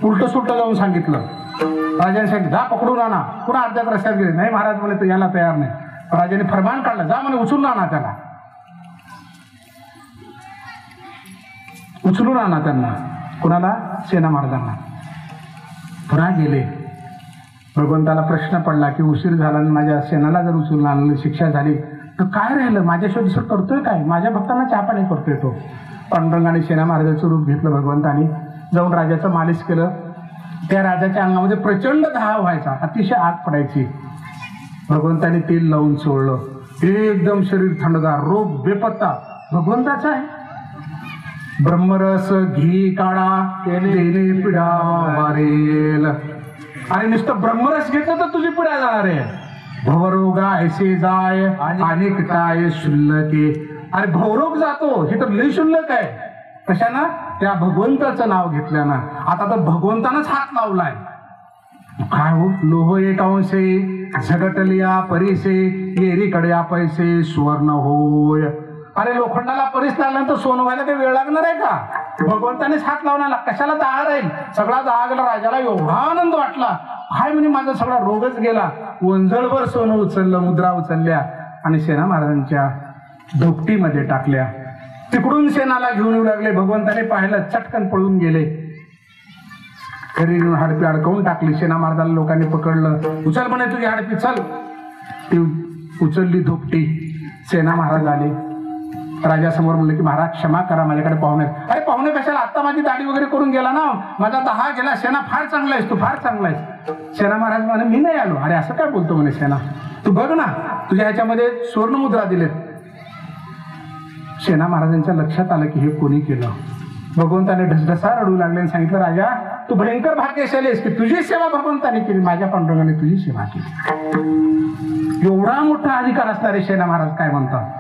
उलट सुलट जाऊन सांगितलं. राजाने सांगितलं जा पकडून आणा. पुन्हा अर्ध्यात रस्त्यात गेले. नाही महाराज म्हणे तो यायला तयार नाही. राजाने फरमान काढलं, जा म्हणे उचलून आणा त्याला. उचलून आणा त्यांना. कुणाला? सेना महाराजांना. पुन्हा गेले. भगवंताला प्रश्न पडला की उशीर झाला आणि माझ्या सेनाला जर उचलून आणलं, शिक्षा झाली तर काय राहिलं? माझ्याशिवाय दुसरं करतोय काय? माझ्या भक्तांना चहापाणी करतोय तो. पांडुरंगाने सेना महाराजाचं रूप घेतलं. भगवंताने जाऊन राजाचं मालिश केलं. त्या राजाच्या अंगामध्ये प्रचंड दाह व्हायचा, अतिशय आग पडायची. भगवंताने तेल लावून सोडलं. एकदम शरीर थंडगार, रोग बेपत्ता. भगवंताचा आहे. ब्रह्मरस घी काढा तेने पिढा वारेल. आणि नुसतं ब्रह्मरस घेतलं तर तुझी पिढा जाणार आहे. भवरोगा ऐसे जाय अनेक काय शुल्लके. अरे भवरोग जातो हे तर लय शुल्लक आहे. कशानं? त्या भगवंताचं नाव घेतल्यानं. आता तर भगवंतानंच हात लावलाय. काय हो? लोह एक अंशे झगटलिया परिसे येरीकडे पैसे सुवर्ण होय. अरे लोखंडाला परीस लागल्यानंतर सोनं व्हायला काही वेळ लागणार आहे का? भगवंतानेच हात लावणार. कशाला दहा राहील? सगळा दहा गेला. राजाला एवढा आनंद वाटला. हाय म्हणे माझा सगळा रोगच गेला. वंजळभर सोनं उचललं, मुद्रा उचलल्या आणि सेना महाराजांच्या धोपटीमध्ये टाकल्या. तिकडून सेनाला घेऊन येऊ लागले. भगवंताने पाहिलं, चटकन पळून गेले. घरी येऊन हाडपी अडकवून टाकली. सेना महाराजाला लोकांनी पकडलं. उचल म्हणे तुझी हाडपी, चल. ती उचलली धोपटी. सेना महाराज आले. राजासमोर म्हणलं की महाराज क्षमा करा, माझ्याकडे पाहुणे. अरे पाहुणे कशाला? आता माझी दाढी वगैरे करून गेला ना, माझा दहा गेला. सेना फार चांगला आहेस तू, फार चांगला आहेस. सेना महाराज म्हणे मी नाही आलो. अरे असं काय बोलतो म्हणे सेना, तू बघ ना तुझ्या ह्याच्यामध्ये सुवर्णमुद्रा दिलेत. सेना महाराजांच्या लक्षात आलं की हे कोणी केलं. भगवंताने ढसढसा रडू लागले आणि सांगितलं, राजा तू भयंकर भाग्यशाली आहेस की तुझी सेवा भगवंताने केली, माझ्या पांडुरंगाने तुझी सेवा केली. एवढा मोठा अधिकार असणारे सेना महाराज काय म्हणतात?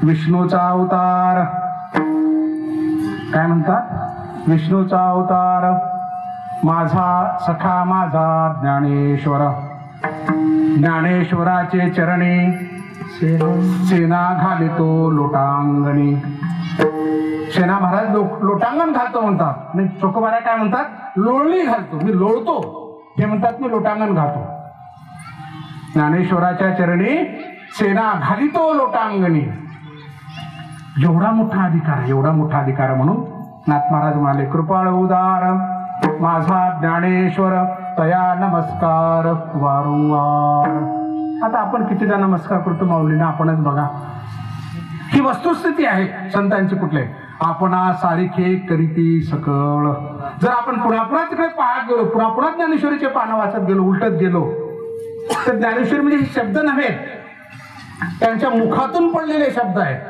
विष्णूचा अवतार. काय म्हणतात? विष्णूचा अवतार माझा सखा माझा ज्ञानेश्वर. ज्ञानेश्वराचे चरणी सेना घालितो लोटांगणी. सेना महाराज लोटांगण घालतो म्हणतात. नाही चोखोबारा काय म्हणतात? लोळणी घालतो. मी लोळतो हे म्हणतात, मी लोटांगण घालतो. ज्ञानेश्वराच्या चरणी सेना घालितो लोटांगणी. एवढा मोठा अधिकार, एवढा मोठा अधिकार. म्हणून नाथ महाराज म्हणाले, कृपाळ उदार माझा ज्ञानेश्वर तया नमस्कार वारंवार. आता आपण कितीदा नमस्कार करतो माऊलींना, आपणच बघा. ही वस्तुस्थिती आहे संतांची. कुठले? आपणा सारिखे करीती सकळ जर आपण पुन्हा तिकडे पाहत गेलो, पुन्हा ज्ञानेश्वरीचे पानं वाचत गेलो, उलटत गेलो, तर ज्ञानेश्वरी म्हणजे हे शब्द नव्हेत, त्यांच्या मुखातून पडलेले शब्द आहेत.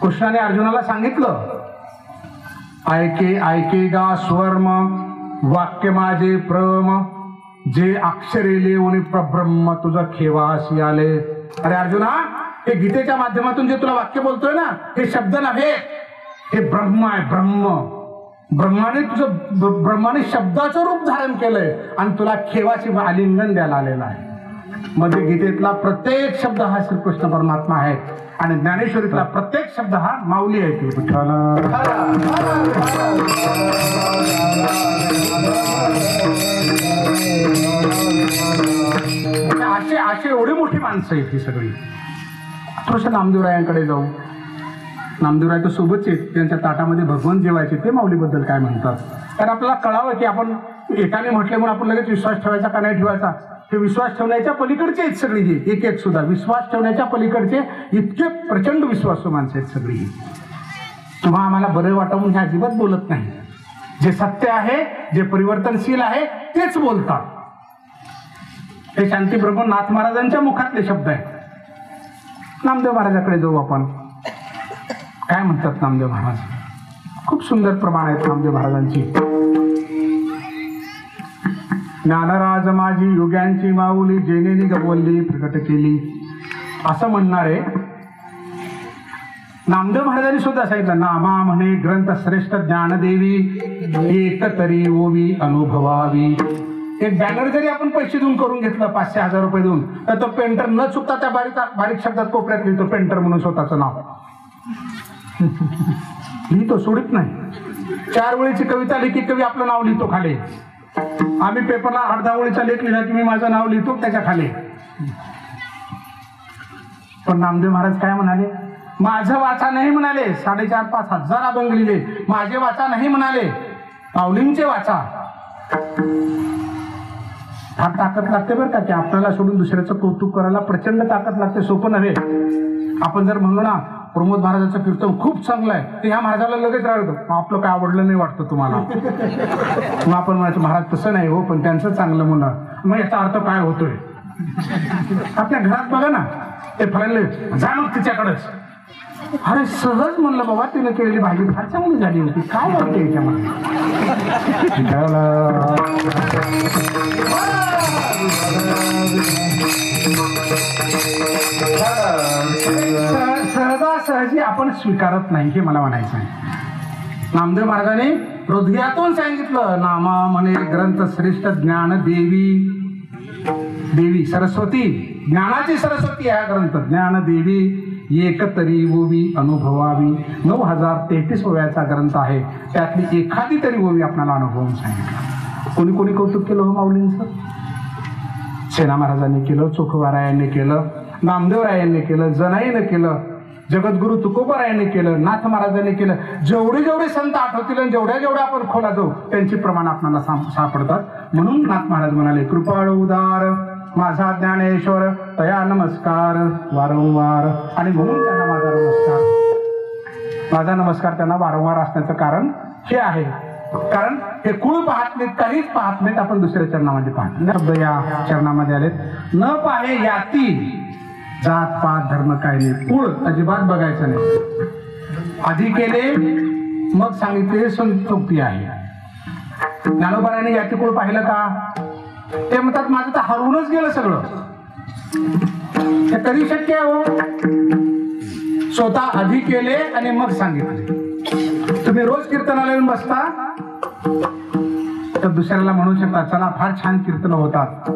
कृष्णाने अर्जुनाला सांगितलं, ऐके गा स्वर्म वाक्य माझे प्रम, जे अक्षरे लेवून प्रब्रह्म तुझं खेवासी आले. अरे अर्जुना, हे गीतेच्या माध्यमातून जे तुला वाक्य बोलतोय ना, हे शब्द नव्हे, हे ब्रह्म आहे. ब्रह्माने शब्दाचं रूप धारण केलंय आणि तुला खेवाची आलिंगन द्यायला आलेला आहे. म्हणजे गीतेतला प्रत्येक शब्द हा श्रीकृष्ण परमात्मा आहे आणि ज्ञानेश्वरीतला प्रत्येक शब्द हा माऊली आहे. अशी एवढी मोठी माणसं आहेत ही सगळी. थोडस नामदेवरायांकडे जाऊ. नामदेवराय तर सोबतच आहेत, त्यांच्या ताटामध्ये भगवंत जेवायचे, ते माऊलीबद्दल काय म्हणतात. कारण आपल्याला कळावं की आपण एकाने म्हटले म्हणून आपण लगेच विश्वास ठेवायचा का नाही ठेवायचा. हे विश्वास ठेवण्याच्या पलीकडचे आहेत सगळी. ही एक सुद्धा विश्वास ठेवण्याच्या पलीकडचे इतके प्रचंड विश्वासू माणसं आहेत सगळी. तुम्हा आम्हाला बरं वाटावून हे अजिबात बोलत नाही. जे सत्य आहे, जे परिवर्तनशील आहे, तेच बोलतात. हे शांतीप्रभू नाथ महाराजांच्या मुखातले शब्द आहेत. नामदेव महाराजाकडे जाऊ आपण. काय म्हणतात नामदेव महाराज? खूप सुंदर प्रमाण आहेत नामदेव महाराजांची. ज्ञानराज माझी युग्यांची माऊली, जेनेनी गवली प्रकट केली, असं म्हणणारे नामदेव महाराजांनी सुद्धा सांगितलं, नामा म्हणे ग्रंथ श्रेष्ठ ज्ञानदेवी, एक तरी ओवी अनुभवावी. एक बॅनर जरी आपण पैसे देऊन करून घेतलं, 500-1000 रुपये देऊन, तर तो पेंटर न चुकता त्या बारीक शब्दात कोपऱ्यात लिहितो पेंटर म्हणून स्वतःचं नाव लिहितो, सोडित नाही. 4 ओळीची कविता लिखी, कवी आपलं नाव लिहितो खाली. आम्ही पेपरला 8-10 ओळीचा लेख लिहिला की मी माझं नाव लिहितो त्याच्या खाली. पण नामदेव महाराज काय म्हणाले? माझं वाचा नाही म्हणाले. 4,500-5 हजार अभंग लिहिले. माझे वाचा नाही म्हणाले, माऊलींचे वाचा. फार ताकद लागते बरं का, की आपल्याला सोडून दुसऱ्याचं कौतुक करायला प्रचंड ताकद लागते, सोपं नव्हे. आपण जर म्हणलो ना प्रमोद महाराजांचं कीर्तन खूप चांगलं आहे, तर ह्या महाराजाला लगेच राहतो, आपलं काय आवडलं नाही वाटतं तुम्हाला. मग आपण म्हणायचं महाराज तसं नाही हो, पण त्यांचं चांगलं म्हणा. मग याचा अर्थ काय होतोय? आपल्या घरात बघा ना, ते फळले जा मग तिच्याकडेच. अरे सहज म्हणलं बाबा, तिने केलेली भाजी फार चांगली झाली होती, काय वाटते याच्यामध्ये? सहजासहजी आपण स्वीकारत नाही, हे मला म्हणायचं आहे. नामदेव महाराजांनी हृदयातून सांगितलं, नामा म्हणे ग्रंथ श्रेष्ठ ज्ञान देवी. देवी सरस्वती, ज्ञानाची सरस्वती हा ग्रंथ. ज्ञान देवी एक तरी ओवी अनुभवावी. 9033 ओव्याचा ग्रंथ आहे, त्यातली एखादी तरी ओवी आपल्याला अनुभवून सांगितलं. कोणी कोणी कौतुक केलं हो माऊलींचं? सेना महाराजांनी केलं, चोखवारायांनी केलं, नामदेवरायांनी केलं, जनाईनं केलं, जगद्गुरु तुकोबारायांनी केलं, नाथ महाराजांनी केलं. जेवढे जेवढे संत आठवतील आणि जेवढ्या आपण खोला जाऊ त्यांची प्रमाण आपल्याला सापडतात. म्हणून नाथ महाराज म्हणाले, कृपाळू उदार माझा ज्ञानेश्वर तया नमस्कार वारंवार. आणि म्हणून त्यांना माझा नमस्कार त्यांना वारंवार असण्याचं कारण हे आहे. कारण हे कुळ पाहत नाहीत, काहीच पाहत नाहीत, आपण दुसऱ्या चरणामध्ये पाहत. शब्द या चरणामध्ये आलेत. न पाहे याती जात पात धर्म काय नाही, कुळ अजिबात बघायचं नाही. आधी केले मग सांगितले संतोक्ती आहे. ज्ञानोबाराने याती कुळ पाहिलं का? ते म्हणतात माझं तर हरवूनच गेलं सगळं. हे तरी शक्य आहे हो? स्वतः आधी केले आणि मग सांगितले. तुम्ही रोज कीर्तनाला येऊन बसता तर दुसऱ्याला म्हणू शकता, चला फार छान कीर्तन होतात,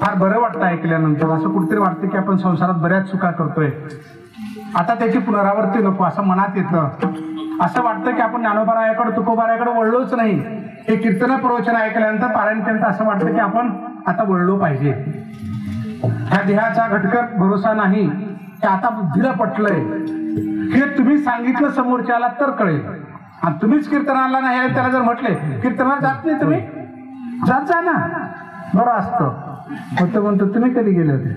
फार बरं वाटतं ऐकल्यानंतर. असं कुठेतरी वाटतं की आपण संसारात बऱ्याच चुका करतोय, आता त्याची पुनरावृत्ती नको असं मनात येतं. असं वाटतं की आपण ज्ञानोबारायाकडे तुकोबारायाकडे वळलोच नाही. हे कीर्तन प्रवचन ऐकल्यानंतर पारायण केल्यानंतर असं वाटतं की आपण आता वळलो पाहिजे. ह्या देहाचा घटकर भरोसा नाही, ते आता बुद्धीला पटलंय. हे तुम्ही सांगितलं समोरच्याला तर कळेल. आणि तुम्हीच कीर्तनाला नाही त्याला जर म्हटले कीर्तनाला जात नाही तुम्ही, जात जा ना, बरं असतं. म्हणतो तुम्ही कधी गेले होते?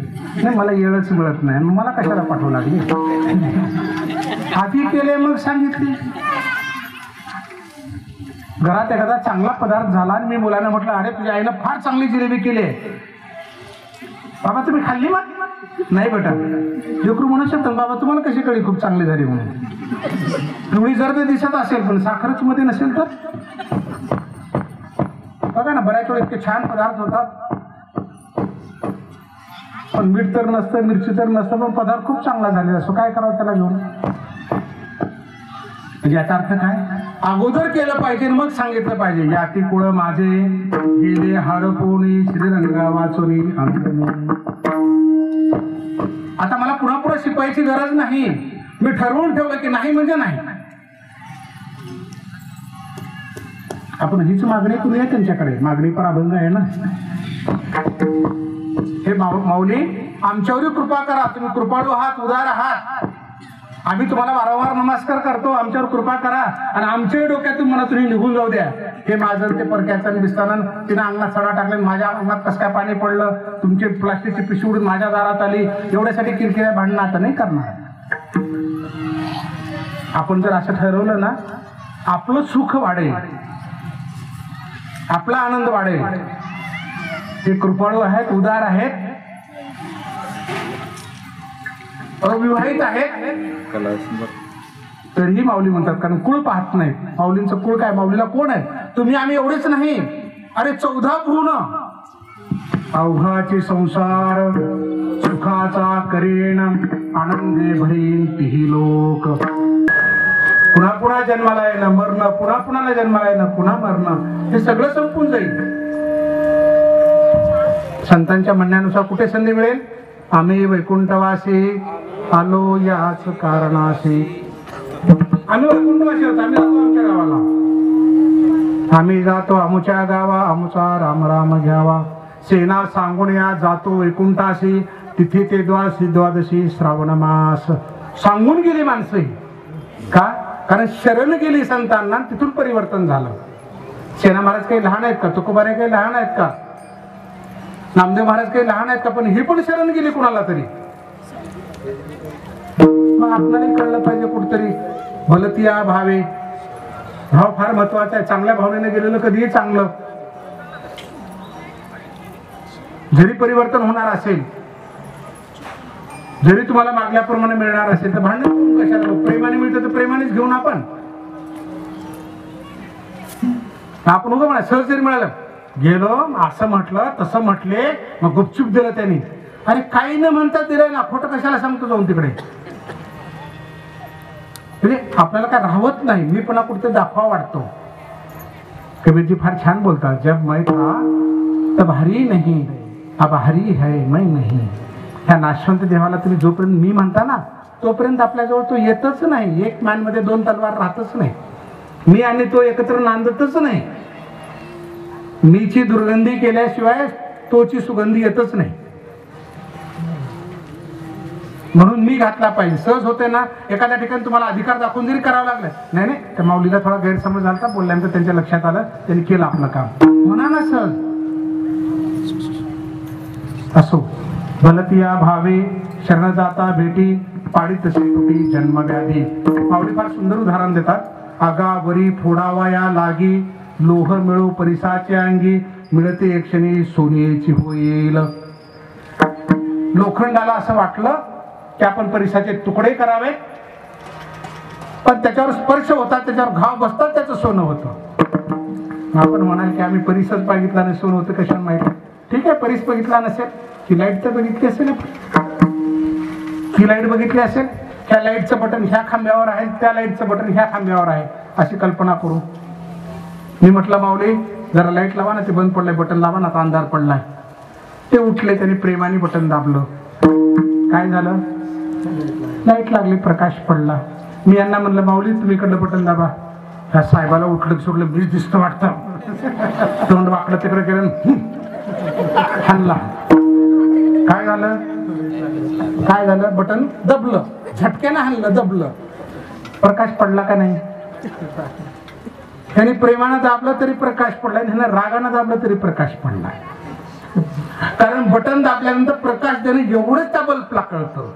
नाही मला येळच मिळत नाही, मला कशाला पाठवू लागली? आधी केले मग सांगितले. घरात एखादा चांगला पदार्थ झाला आणि मी मुलांना म्हटलं, अरे तुझ्या आईनं फार चांगली जिलेबी केली आहे, बाबा तुम्ही खाल्ली मग? नाही बेटा. लेकरू म्हणू शकतो, बाबा तुम्हाला कशी कळली खूप चांगली झाली म्हणून? पिवळी जर ते दिसत असेल पण साखरच मध्ये नसेल तर? बघा ना, बऱ्याच वेळा इतके छान पदार्थ होतात पण मीठ तर नसतं, मिरची तर नसतं, पण पदार्थ खूप चांगला झालेला असतो. काय करावं त्याला घेऊन? म्हणजे याचा अर्थ काय? अगोदर केलं पाहिजे मग सांगितलं पाहिजे. याती कुळ माझे गेले हडपोणी श्रीरंगा वाचोनी. आता मला पुन्हा पुढे शिकवायची गरज नाही. मी ठरवून ठेवलं की नाही म्हणजे नाही. आपण हीच मागणी करूया त्यांच्याकडे. मागणी पर अभंग आहे ना. हे माऊली आमच्यावर कृपा करा. तुम्ही कृपाळू आहात, उदार आहात. आम्ही तुम्हाला वारंवार नमस्कार करतो. आमच्यावर कृपा करा आणि आमच्या डोक्यातून मला तुम्ही निघून जाऊ द्या. हे माझं ते परक्याचं दिसताना तिने अंगणात सडा टाकले, माझ्या अंगणात कसं काय पाणी पडलं, तुमची प्लास्टिकची पिशवी उडून माझ्या दारात आली, एवढ्यासाठी किरकिऱ्या भांडणं आता नाही करणार. आपण जर असं ठरवलं ना, आपलं सुख वाढेल, आपला आनंद वाढेल. ते कृपाळू आहेत, उदार आहेत, अविवाहित आहेत, तरीही माऊली म्हणतात. कारण कुळ पाहत नाही. माऊलींचं कुळ काय? माऊलीला कोण आहे? तुम्ही आम्ही एवढेच नाही, अरे 14 भुवन अवघाचे संसार सुखाचा करेण आनंदे भरीन तिही लोक. पुन्हा पुन्हा जन्माला येणं, मरणं, पुन्हा पुन्हा जन्माला येणं, पुन्हा मरणं, हे सगळं संपून जाईल. संतांच्या म्हणण्यानुसार कुठे संधी मिळेल? आम्ही वैकुंठवासी आलो याच कारणाशी. आम्ही वैकुंठवासी होतो, आम्ही जातो आमच्या गावाला. आम्ही जातो आमुच्या गावा, आमुचा राम राम घ्यावा. सेना सांगून या जातो वैकुंठाशी, तिथे ते द्वादशी श्रावण मास. सांगून गेली माणसं. का? कारण शरण गेली संतांना, तिथून परिवर्तन झालं. सेना महाराज काही लहान आहेत का? तुकोबारे काही लहान आहेत का? नामदेव महाराज काही लहान आहेत का? पण ही पण शरण गेली कुणाला तरी. मग आपल्याला कळलं पाहिजे कुठतरी भलतिया भावे. भाव फार महत्वाचा आहे. चांगल्या भावनेने गेलेलं कधीही चांगलं. जरी परिवर्तन होणार असेल, जरी तुम्हाला मागल्याप्रमाणे मिळणार असेल, तर भांडण कशाला? प्रेमाने मिळतं तर प्रेमानेच घेऊन आपण उभं म्हणा. सहज जरी मिळालं, गेलो असं म्हटलं तसं म्हटले, मग गुपचूप दिलं त्यांनी. अरे काही न म्हणता दिलंय ना, खोटं कशाला सांगतो जाऊन तिकडे? म्हणजे आपल्याला काय राहत नाही. मी पुन्हा कुठे दाखवा वाटतो. कबीरजी फार छान बोलतात, जब मैं था तब भारी नहीं, अब भारी है मैं नहीं. ह्या नाशवंत देवाला तुम्ही जोपर्यंत मी म्हणता ना, तोपर्यंत आपल्याजवळ तो येतच नाही. एक मॅन मध्ये 2 तलवार राहतच नाही. मी आणि तो एकत्र नांदतच नाही. मीची दुर्गंधी केल्याशिवाय तोची सुगंधी येतच नाही. म्हणून मी घातला पाहिजे. सहज होते ना, एखाद्या ठिकाणी तुम्हाला अधिकार दाखवून जरी करावं लागलं, नाही नाही त्या माऊलीला थोडा गैरसमज झाला, बोलल्यानंतर त्यांच्या लक्षात आलं, त्यांनी केलं आपलं काम. म्हणा ना सहज. असो भलतिया भावे शरण जाता भेटी, पाडी तसे तुटी जन्मव्याधी. माऊली फार सुंदर उदाहरण देतात. आगावरी फोडावा या लागी, लोह मिळो परिसाचे अंगी, मिळते एक क्षणी सोन्याची होईल. लोखंडाला असं वाटलं की आपण परिसाचे तुकडे करावे, पण त्याच्यावर स्पर्श होतात, त्याच्यावर घाव बसतात, त्याचं सोनं होतं. आपण म्हणाल की आम्ही परिसच बघितला नाही, सोनं होतं कशाला माहिती? ठीक आहे, परिस बघितला नसेल, ती लाईट तर बघितली असेल. ती लाईट बघितली असेल, ह्या लाईटचं बटन ह्या खांब्यावर आहे, त्या लाईटचं बटन ह्या खांब्यावर आहे, अशी कल्पना करू. मी म्हटलं माऊली जरा लाईट लावा ना, ते बंद पडलंय, बटन लावा ना, आता अंधार पडलाय. ते उठले, त्यांनी प्रेमाने बटन दाबलं. काय झालं? लाईट लागली, प्रकाश पडला. मी यांना म्हणलं माऊली तुम्ही इकडलं बटन दाबा. ह्या साहेबाला उठलं सोडलं, मीच दिसतं वाटतं. तोंड वाकडं तिकडे केलं, हल्ला. काय झालं? काय झालं? बटन दबलं, झटक्यानं हल्लं, दबलं. प्रकाश पडला का नाही? त्यांनी प्रेमानं दाबलं तरी प्रकाश पडला, ह्यानं रागानं दाबलं तरी प्रकाश पडला. कारण बटन दाबल्यानंतर प्रकाश देणे एवढंच त्या बल्बला कळतं.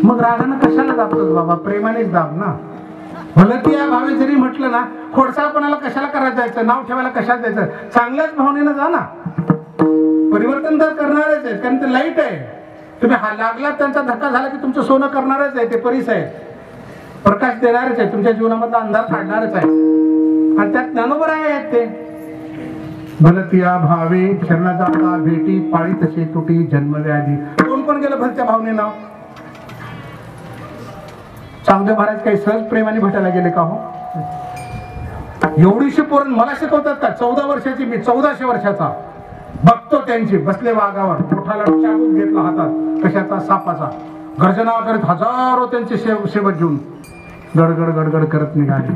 मग रागानं कशाला दाबतोस बाबा? प्रेमानेच दाब ना. भलती या भावे जरी म्हटलं ना, खोडसाळपणाला कशाला करायला जायचं, नाव ठेवायला कशाला जायचं, चांगल्याच भावनेनं जा ना. परिवर्तन तर करणारच आहे, कारण ते लाईट आहे. तुम्ही लागला त्यांचा धक्का झाला की तुमचं सोनं करणारच आहे, ते परीस आहे, प्रकाश देणारच आहे, तुमच्या जीवनामधला अंधार काढणारच आहे. आणि त्यात ज्ञानोबर आहेत ते. भलतिया भावे शरण जाता भेटी, पाळी तसे तुटी जन्मव्याधी. कोण कोण गेलं भलत्या भावनेनं? चांगदेव महाराज काही सहज प्रेमाने भेटायला गेले का हो? एवढीशी पोरण मला शिकवतात का? 14 वर्षाची मी, 1400 वर्षाचा, बघतो त्यांची बसले वाघावर, मोठाला चाबूक घेतला हातात, कशाचा? सापाचा. गर्जना करत हजारो त्यांचे सेवक घेऊन गडगड गडगड करत निघाले.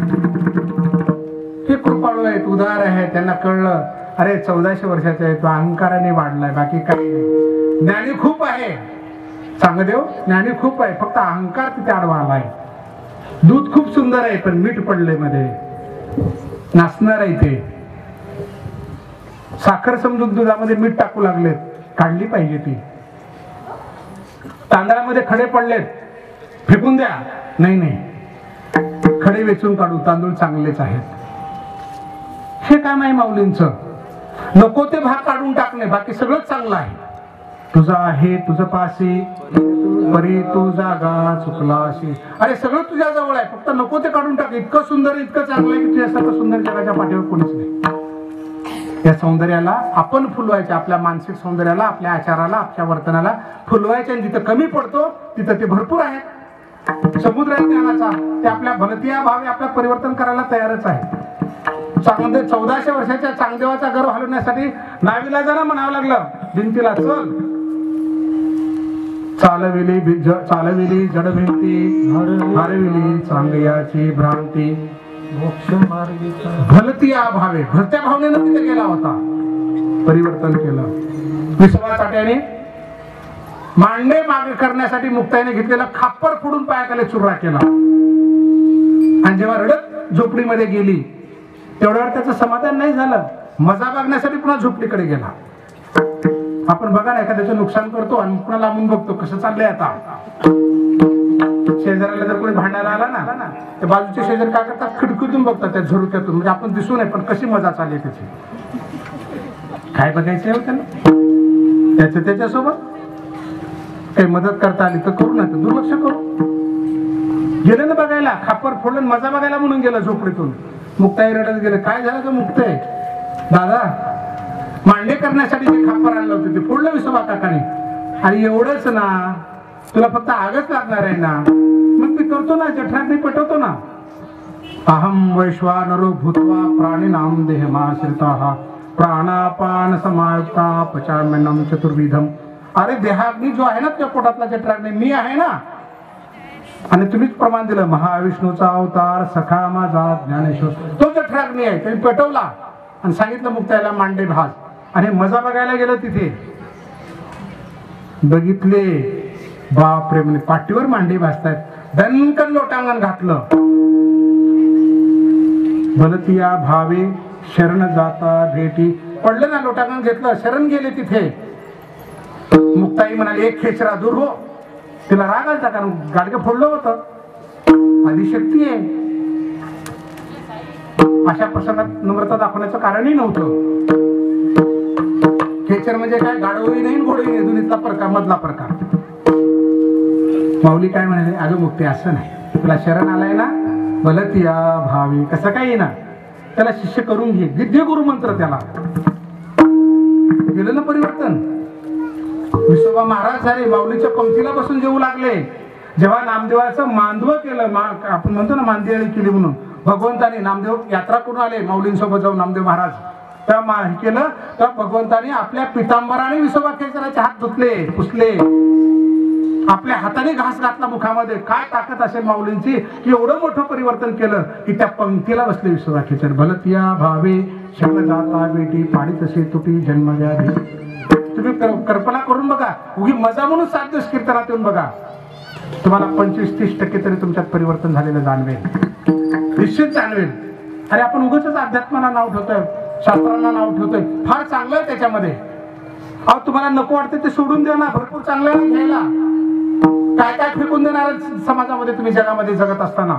हे कृपाळू आहेत, उदार आहे. त्यांना कळलं, अरे 1400 वर्षाचा आहे तो, अहंकाराने वाढलाय, बाकी काही नाही. ज्ञानी खूप आहे, चांगदेव ज्ञानी खूप आहे, फक्त अहंकार तिथे आडवा आलाय. दूध खूप सुंदर आहे, पण मीठ पडले मध्ये, नाचणार आहे ते. साखर समजून दुधामध्ये मीठ टाकू लागलेत, काढली पाहिजे ती. तांदळामध्ये खडे पडलेत, फेकून द्या. नाही नाही, खडे वेचून काढू, तांदूळ चांगलेच आहेत. हे काम आहे माऊलींचं. नको ते भाग काढून टाकणे, बाकी सगळंच चांगलं आहे. तुझा आहे तुझं पाशी, परी तू जागा चुकलाशी. अरे सगळं तुझ्या जवळ आहे, फक्त नको ते काढून टाक. इतकं सुंदर, इतकं चांगलं आहे की तुझ्यासारखं सुंदर जगाच्या पाठीवर कोणीच नाही. या सौंदर्याला आपण फुलवायचे, आपल्या मानसिक सौंदर्याला, आपल्या आचाराला, आपल्या वर्तनाला फुलवायचे. आणि जिथं कमी पडतो तिथं ते भरपूर आहे. समुद्र आहे ज्ञानाचा, ते आपल्या भलतिया भावे आपलं परिवर्तन करायला तयारच आहे. 1400 वर्षाच्या चांगदेवाचा गर्व हलवण्यासाठी नाविलाजाला म्हणावं लागलं भिंतीला, चल. चालविली जड भिंती, हरविली चांगयाची भ्रांती. भलतिया भावे, भलत्या भावनेनं तिथे गेला होता, परिवर्तन केलं. विसवा चाट्याने मांडे मागे करण्यासाठी मुक्ताईने घेतलेला खापर फोडून पायाखाली चुर्रा केला. आणि जेव्हा रडत झोपडीमध्ये गेली, तेवढ्यावर त्याचं समाधान नाही झालं. मजा बघण्यासाठी पुन्हा झोपडीकडे गेला. आपण बघा ना, एखाद्याचं नुकसान करतो आणि पुन्हा लांबून बघतो कसं चाललंय आता. शेजाऱ्याला जर कोणी भांडायला आला ना, तर बाजूचे शेजारी काय करतात, खिडकीतून बघतात त्या झुरक्यातून, म्हणजे आपण दिसू नये, पण कशी मजा चालली त्याची. काय बघायचं आहे त्यांना? त्याच्यासोबत काही मदत करता आली तर करू, नाही तर दुर्लक्ष करू. गेलं ना बघायला, खापर फोडून मजा बघायला म्हणून गेलं झोपडीतून. मुक्ताई रडत गेले. काय झालं का मुक्ताई? दादा, मांडे करण्यासाठी जे खापर आणलं होतं ते फोडलं विसोबा काकाने. आणि एवढंच ना, तुला फक्त आगच लागणार आहे ना, मग मी करतो ना, जठराग्नी पेटवतो ना. अहम वैश्वानरो भूत्वा प्राणिनाम देहमाश्रिताः प्राणापान समायुक्ता पचाम्यन्नं चतुर्विधम. अरे देहाग्नी जो आहे ना, त्या पोटातला जठराग्नी मी आहे ना. आणि तुम्हीच प्रमाण दिलं, महाविष्णूचा अवतार सखा माझा ज्ञानेश्वर, तो जठराग्नी आहे. त्यांनी पेटवला आणि सांगितलं मुक्ताईला मांडे भास. आणि मजा बघायला गेलं तिथे, बघितले, बापरे, म्हणजे पाठीवर मांडे भासतायत. दणकन लोटांगण घातलं. भलतिया भावे शरण जाता भेटी. पडलं ना, लोटांगण घेतलं, शरण गेले तिथे. मुक्ताई म्हणाली, एक खेचरा दूर हो. तिला राग आलता, कारण गाडगं फोडलं होतं. आदिशक्ती आहे. अशा प्रसंगात नम्रता दाखवण्याचं कारणही नव्हतं. खेचर म्हणजे काय, गाडवही नाही घोडही नाही, दोन्हीतला प्रकार, मधला प्रकार. माऊली काय म्हणाले, अगं मुक्ती असं नाही, तुला शरण आलाय ना, भलतिया भावी, कसं काय येणार, त्याला शिष्य करून घे. विद्य गुरु मंत्र त्याला. गेलं ना परिवर्तन. विसोबा महाराज झाले, माऊलीच्या पंक्तीला बसून जेवू लागले. जेव्हा नामदेवाचं मांदव केलं, आपण म्हणतो ना मांदियाळी केली म्हणून, भगवंताने, नामदेव यात्रा करून आले माऊलींसोबत जाऊन नामदेव महाराज, तेव्हा केलं तर भगवंताने आपल्या पितांबराने विसोबा खेचराचे हात धुतले, पुसले, आपल्या हाताने घास घातला मुखामध्ये. काय ताकद असेल माऊलींची की एवढं मोठं परिवर्तन केलं की त्या पंक्तीला बसले विसोबा खेचर. भलतिया भावे शरण जाता बेटी, पाडी तसे तुटी जन्मव्याधी. तुम्ही कल्पना करून बघा, उगी मजा म्हणून 7 दिवस कीर्तनात येऊन बघा, तुम्हाला 25-30% तरी तुमच्यात परिवर्तन झालेलं जाणवेल, निश्चित जाणवेल. अरे आपण उगाच अध्यात्माला नाव ठेवतोय, शास्त्रांना नाव ठेवतोय, फार चांगलं आहे त्याच्यामध्ये. अहो तुम्हाला नको वाटते ते सोडून द्या ना, भरपूर चांगलं आहे घ्यायला. काय काय फेकून देणार समाजामध्ये तुम्ही जगामध्ये जगत असताना.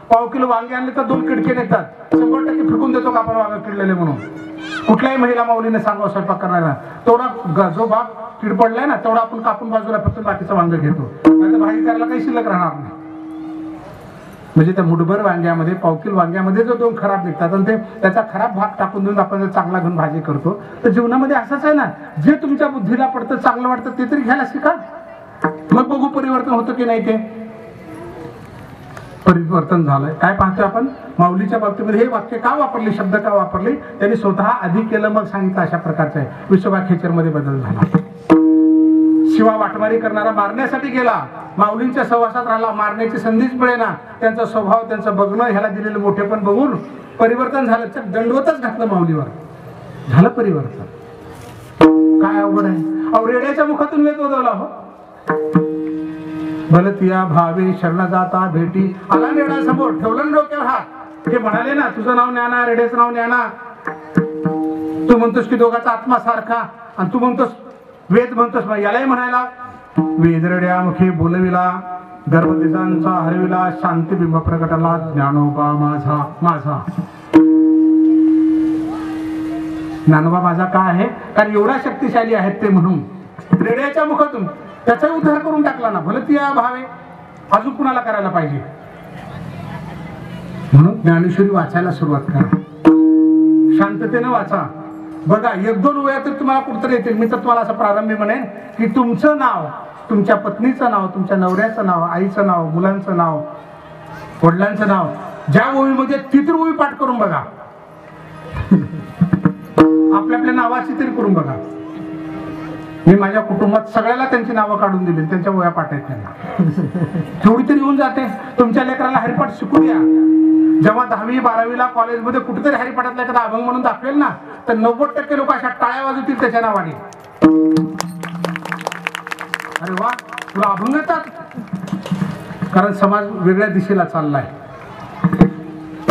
पाव किलो वांगे आणले तर 2 किडके नेतात, 100% फेकून देतो का आपण वांगे किडलेले म्हणून. कुठल्याही महिला माऊलीने सांगावं स्वयंपाक करणारा, तेवढा जो भाग किड पडलाय ना तेवढा आपण कापून बाजूला फक्त बाकीचं वांग घेतो, नाही भाजी करायला काही शिल्लक राहणार नाही. म्हणजे त्या मुठभर वांग्यामध्ये, पाव किलो वांग्यामध्ये जो 2 खराब निघतात आणि ते त्याचा खराब भाग टाकून देऊन आपण जर चांगला घेऊन भाजी करतो, तर जीवनामध्ये असंच आहे ना, जे तुमच्या बुद्धीला पडतं, चांगलं वाटतं ते तरी घ्यायला शिका. मग बघू परिवर्तन होतं की नाही. ते परिवर्तन झालंय. काय पाहतोय आपण माऊलीच्या बाबतीमध्ये, हे वाक्य का वापरले, शब्द का वापरले, त्यांनी स्वतः आधी केलं मग सांगितलं, अशा प्रकारचं आहे. विसोबा खेचर मध्ये बदल झाला. शिवा वाटमारी करणारा मारण्यासाठी गेला, माऊलींच्या सहवासात राहिला, मारण्याची संधीच मिळेना. त्यांचा स्वभाव, त्यांचं बघणं, ह्याला दिलेलं मोठेपण बघून परिवर्तन झालं. दंडवतच घातलं माऊलीवर, झालं परिवर्तन. काय अवघड आहे. अहो रेड्याच्या मुखातून वेद वदवला हो. भलतिया भावे शरण जाता भेटी, आला रेडा समोर, ठेवलं डोक्यावर हात. ते म्हणाले ना, तुझं नाव ज्ञाना, रेड्याचं नाव ज्ञाना. तू म्हणतोस की दोघाचा आत्मा सारखा, आणि तू म्हणतोस वेद म्हणतोस, मग यालाही म्हणायला वेद रेड्या मुखे बोलविला, गर्भदिजांचा हरविला, शांती बिंब प्रकटला, ज्ञानोबा माझा माझा. ज्ञानोबा माझा का आहे, कारण एवढा शक्तिशाली आहेत ते, म्हणून रेड्याच्या मुखातून त्याचा उद्धार करून टाकला ना. भलतिया भावे अजून कुणाला करायला पाहिजे. म्हणून ज्ञानेश्वरी वाचायला सुरुवात करा, शांततेने वाचा. बघा 1-2 वेळा तर तुम्हाला कुठतरी येतील. मी तर तुम्हाला असं प्रारंभी म्हणेन की तुमचं नाव, तुमच्या पत्नीचं नाव, तुमच्या नवऱ्याचं नाव, आईचं नाव, मुलांचं नाव, वडिलांचं नाव, ज्या ओळीमध्ये ती तर ओळी पाठ करून बघा. आपल्या नावाची तरी करून बघा. मी माझ्या कुटुंबात सगळ्याला त्यांची नावं काढून दिली, त्यांच्या वया पाठ आहेत त्यांना. तेवढी तरी येऊन जाते. तुमच्या लेकराला हरिपाठ शिकू द्या. जेव्हा 10वी 12वीला कॉलेजमध्ये कुठेतरी हरिपाठातला एखादा अभंग म्हणून दाखवेल ना, तर 90% लोक अशा टाळ्या वाजवतील त्याच्या नावाने. अरे वा, तुला अभंग येतात. कारण समाज वेगळ्या दिशेला चाललाय.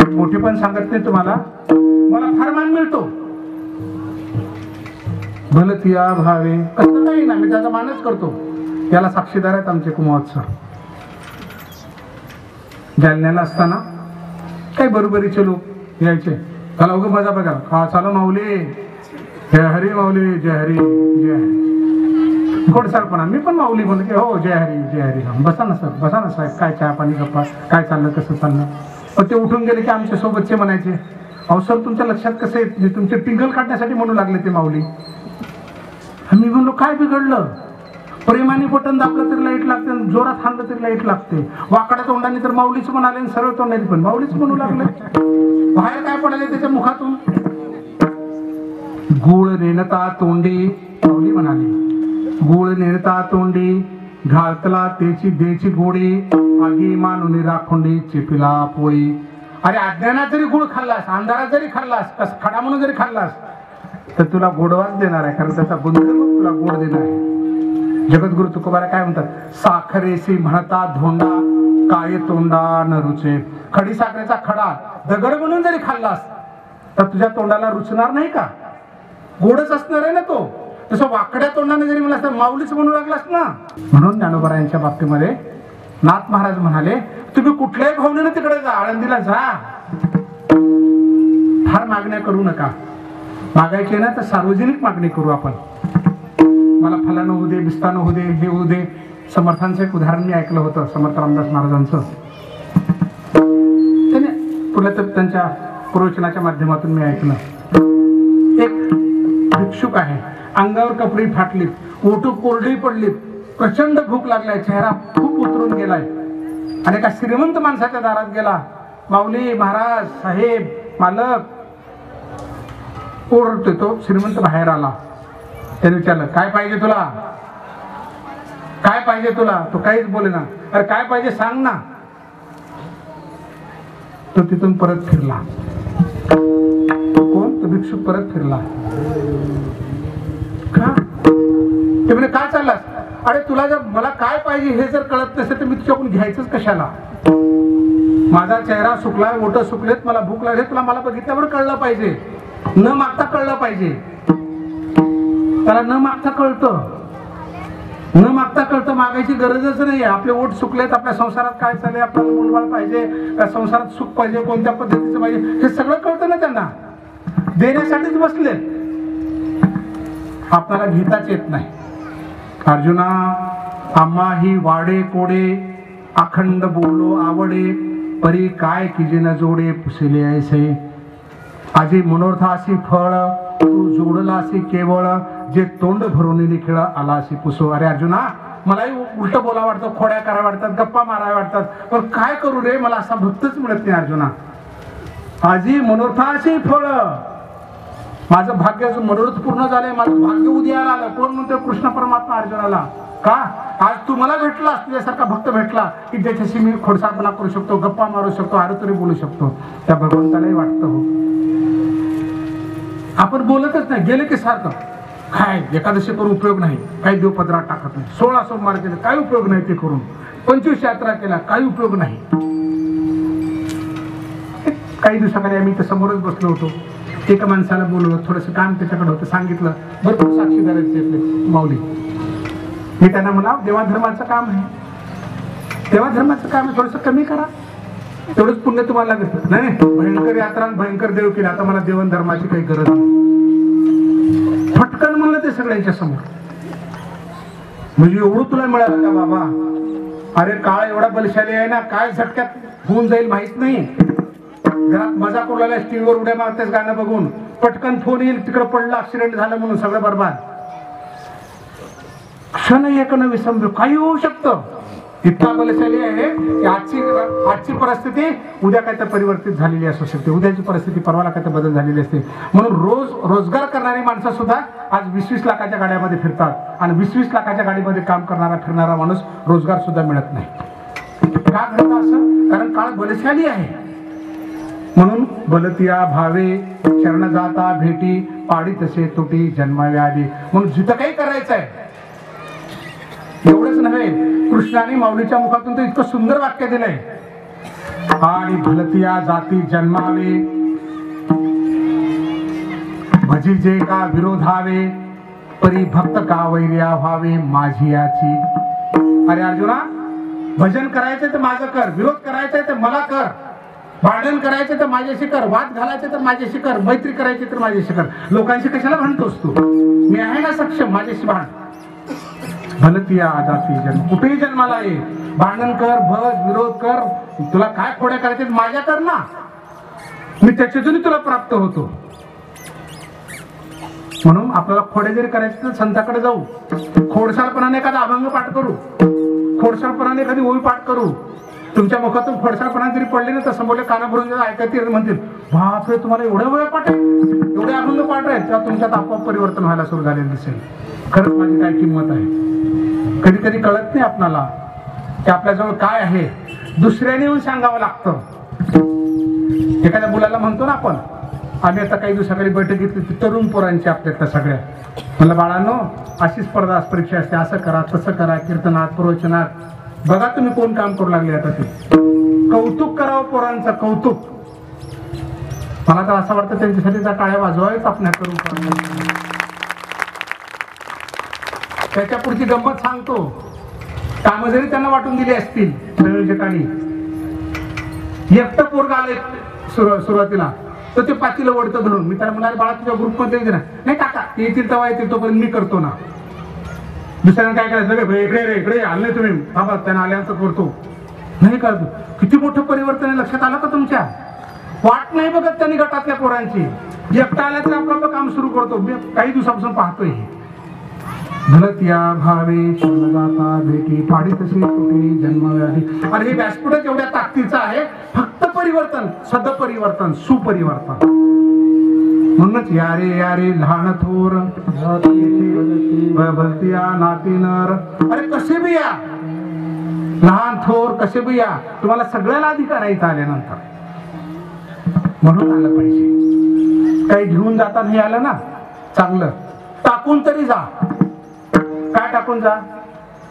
मोठे पण सांगत नाही तुम्हाला, मला फार मान मिळतो. भलतिया भावे कसं काही ना, मी त्याचा मानच करतो. याला साक्षीदार आहेत आमचे कुमोत्सव. जालन्याला असताना काही बरोबरीचे लोक यायचे, चला उगं मजा बघा, हा चला माऊली, जय हरी माऊली, जय हरी जय हरी. खोडसाळपणा. मी पण माऊली म्हणतो की हो जय हरी जय हरी. बसा ना सर, बसा ना साहेब, काय चहा पाणी गप्पा, काय चाललं कसं चाललं. पण ते उठून गेले की आमच्या सोबतचे म्हणायचे, अहो सर तुमच्या लक्षात कसं येत नाही, तुमचे टिंगल काढण्यासाठी म्हणू लागले ते माऊली. मी म्हणलो काय बिघडलं, प्रेमाने बटन दाबलं तरी लाईट लागते, जोरात हाणलं तरी लाईट लागते. वाकड्या तोंडाने तर माऊलीच म्हणाले, आणि सरळ तोंडाने पण माऊलीच म्हणू लागले. बाहेर काय पडाले त्याच्या मुखातून, गुळ नेणता तोंडी, माऊली म्हणाली, गुळ नेणता तोंडी, घालतला त्याची देची गोडी, आगी मानुनी राखोंडी, चिपिला पोळी. अरे अज्ञानात जरी गुळ खाल्लास, अंधारात जरी खाल्लास, खडा म्हणून जरी खाल्लास, तर तुला गोडवाच देणार आहे. कारण त्याचा गुणधर्म तुला गोड देणार आहे. जगद्गुरु तुकोबारा काय म्हणतात, साखरेशी म्हणता धोंडा, काय तोंडा न रुचे. खडी साखरेचा खडा दगड म्हणून जरी खाल्लास तर तुझ्या तोंडाला रुचणार नाही का, गोडच असणार आहे ना तो. तसं वाकड्या तोंडाने जरी म्हणलास तर माऊलीच म्हणू लागलास ना. म्हणून ज्ञानोबा यांच्या बाबतीमध्ये नाथ महाराज म्हणाले, तुम्ही कुठल्याही भावनेनं तिकडे जा, आळंदीला जा, फार मागण्या करू नका. मागायचे ना तर सार्वजनिक मागणी करू आपण. मला फलानं होऊ दे, बिस्तानं होऊ दे, हे होऊ दे. समर्थांचं एक उदाहरण मी ऐकलं होतं, समर्थ रामदास महाराजांचं. त्याने पुढल्या तर त्यांच्या प्रवचनाच्या माध्यमातून मी ऐकलं. एक भिक्षुक आहे, अंगावर कपडे फाटलीत, ओठ कोरडी पडलीत, प्रचंड भूक लागलाय, चेहरा खूप उतरून गेलाय, आणि एका श्रीमंत माणसाच्या दारात गेला. माऊली, महाराज, साहेब, मालक ओरडतोय. तो श्रीमंत बाहेर आला. त्याने विचारलं, काय पाहिजे तुला, काय पाहिजे तुला. तो काहीच बोले ना. अरे काय पाहिजे सांग ना. तो तिथून परत फिरला. तो कोण, तो भिक्षुक परत फिरला. का ते म्हणे, काय चाललास. अरे तुला जर मला काय पाहिजे हे जर कळत नसेल तर मी तुझ्याकडून घ्यायचंच कशाला. माझा चेहरा सुकलाय, ओठ सुकलेत, मला भूक लागली, तुला मला बघितल्यावर कळलं पाहिजे, न मागता कळलं पाहिजे. त्याला न मागता कळतं. न मागता कळतं, मागायची गरजच नाही. आपले ओठ सुकलेत, आपल्या संसारात काय चाललंय, आपल्याला मुलबाळ पाहिजे, संसारात सुख पाहिजे, कोणत्या पद्धतीचं पाहिजे, हे सगळं कळतं ना त्यांना. देण्यासाठीच बसले, आपल्याला घेताच येत नाही. अर्जुना, आम्हा ही वाडे कोडे अखंड बोलो आवडे, परी काय किजे न जोडे पुसले ऐसे. आजी मनोर्थासी फळ तू जोडलासी केवळ, जे तोंड भरून निखिळ आलासी पुसो. अरे अर्जुना, मलाही उलट बोला वाटतं, खोड्या करा वाटतात, गप्पा माराय वाटतात, पण काय करू रे, मला असा भक्तच मिळत नाही. अर्जुना, आजी मनोर्थासी फळ, माझं भाग्याचं मनोरथ पूर्ण झालंय, माझं भाग्य उद्याला आलं. कोण म्हणतो? कृष्ण परमात्मा अर्जुनाला. का? आज तू मला भेटलास, तुझ्यासारखा भक्त भेटला की ज्याच्याशी मी खोडसाळपणा करू शकतो, गप्पा मारू शकतो, आरोतरी बोलू शकतो. त्या भगवंतालाही वाटतं हो. आपण बोलतच नाही, गेले की सारखं काय एकादशी करून उपयोग नाही, काही देवपदरात टाकत नाही, 16 सोमवार केले काही उपयोग नाही, ते करून 25 यात्रा केला काही उपयोग नाही. काही दिवसाखाली आम्ही इथं समोरच बसलो होतो, एका माणसाला बोलवलं, थोडंसं काम त्याच्याकडे होतं, सांगितलं, भरपूर साक्षीदार आहेत माऊली. मी त्यांना म्हणा, देवाधर्माचं काम आहे, देवाधर्माचं काम आहे, थोडंसं कमी करा, तेवढंच पुण्य तुम्हाला लागत नाही. भयंकर यात्रा, भयंकर देव केली, आता मला देवन धर्माची काही गरज नाही. फटकन म्हणलं ते सगळ्यांच्या समोर. म्हणजे एवढं तुला मिळालं का बाबा? अरे काळ एवढा बलशाली आहे ना, काय झटक्यात होऊन जाईल माहित नाही. घरात मजा करू टीव्हीवर उड्या मारतेस गाणं बघून, पटकन फोन येईल, तिकडं पडलं, ऍक्सिडेंट झालं म्हणून सगळं बरबाद. क्षण एक न विसंब, काही होऊ शकतं. इतका बलशाली आहे की आजची परिस्थिती उद्या काय तर परिवर्तित झालेली असू शकते, उद्याची परिस्थिती परवाला काय तर बदल झालेली असते. म्हणून रोजगार करणारी माणसं सुद्धा आज 20-20 लाखाच्या गाड्यामध्ये फिरतात, आणि 20-20 लाखाच्या गाडीमध्ये काम करणारा फिरणारा माणूस रोजगार सुद्धा मिळत नाही. का घडतं असं? कारण काळ बलशाली आहे. म्हणून बलतिया भावे शरण जाता भेटी, पाडी तसे तुटी जन्मावे आधी. म्हणून जिथं काही करायचं आहे, एवढंच नव्हे, कृष्णाने माऊलीच्या मुखातून तर इतकं सुंदर वाक्य दिलंय, आणि भलतिया जाती जन्मावे भजी जे का विरोधावे, परी भक्त का वैर्या व्हावे माझी याची. अरे अर्जुना, भजन करायचं तर माझं कर, विरोध करायचंय तर मला कर, भांडण करायचं तर माझ्याशी कर, वाद घालायचे तर माझ्याशी कर, मैत्री करायची तर माझ्याशी कर. लोकांशी कशाला भांडतोस तू? मी आहे ना सक्षम, माझ्याशी भांड. भलतिया जाती जन्म, कुठेही जन्माला ये, भांडण कर, भज विरोध कर, तुला काय खोड्या करायचे माझ्या कर ना, मी त्याच्यातून तुला प्राप्त होतो. म्हणून आपल्याला खोडे जरी करायचे तर संताकडे जाऊ, खोडसाळपणाने एखादा अभंग पाठ करू, खोडसाळपणाने एखादी ओवी पाठ करू. तुमच्या मुखातून खोडसाळपणा जरी पडले ना तर समोरले काना भरून ऐकतील, म्हणतील बापरे तुम्हाला एवढ्या वेळ पाठ आहे, एवढे अभंग पाठ आहेत, तेव्हा तुमच्यात आपोआप परिवर्तन व्हायला सुरू झालेलं दिसेल. खरंच माझी काय किंमत आहे. कधी कधी कळत नाही आपल्याला की आपल्याजवळ काय आहे, दुसऱ्याने येऊन सांगावं लागतं. एखाद्या मुलाला म्हणतो ना आपण, आम्ही आता काही दिवसाखाली बैठक घेतली तरुण पोरांची आपल्यातल्या सगळ्या, म्हणलं बाळांनो अशी स्पर्धा परीक्षा असते, असं करा तसं करा, कीर्तनात प्रवचनात, बघा तुम्ही कोण काम करू लागले. आता ते कौतुक करावं पोरांचं, कौतुक. मला तर असं वाटतं त्यांच्यासाठी त्या टाळ्या वाजवावेच आपल्या करून. त्याच्या पुढची गंमत सांगतो. कामं जरी त्यांना वाटून दिली असतील संयोजकांनी, एकटं पोरग आले सुरुवातीला तर ते पाचीला ओढतं धरून, मी त्याला म्हणाले बाळा तुझ्या ग्रुपमध्ये नाही काका येतील तेव्हा येतील, तोपर्यंत मी करतो ना. दुसऱ्यानं काय करायचं, इकडे रे इकडे आले तुम्ही, बाबा त्यांना आल्यानंतर करतो, नाही करतो. किती मोठं परिवर्तन आहे, लक्षात आलं का तुमच्या? वाट नाही बघत त्यांनी गटातल्या पोरांची, एकटा आल्या तर आपलं काम सुरू करतो. मी काही दिवसापासून पाहतोय. भलतिया भावे जाता भेटी, पाडी तशी तुटी जन्मव्याधी. अरे हे व्यासपीठ एवढ्या ताकदीचं आहे, फक्त परिवर्तन, सदपरिवर्तन, सुपरिवर्तन. म्हणूनच यारे यारे लहान थोर भलतिया नाती नर. अरे कसे बी या, लहान थोर कसे बी या, तुम्हाला सगळ्याला अधिकार आहे इथं आल्यानंतर. म्हणून आलं पाहिजे. काही घेऊन जाता नाही आलं ना, चांगलं टाकून तरी जा. काय टाकून जा?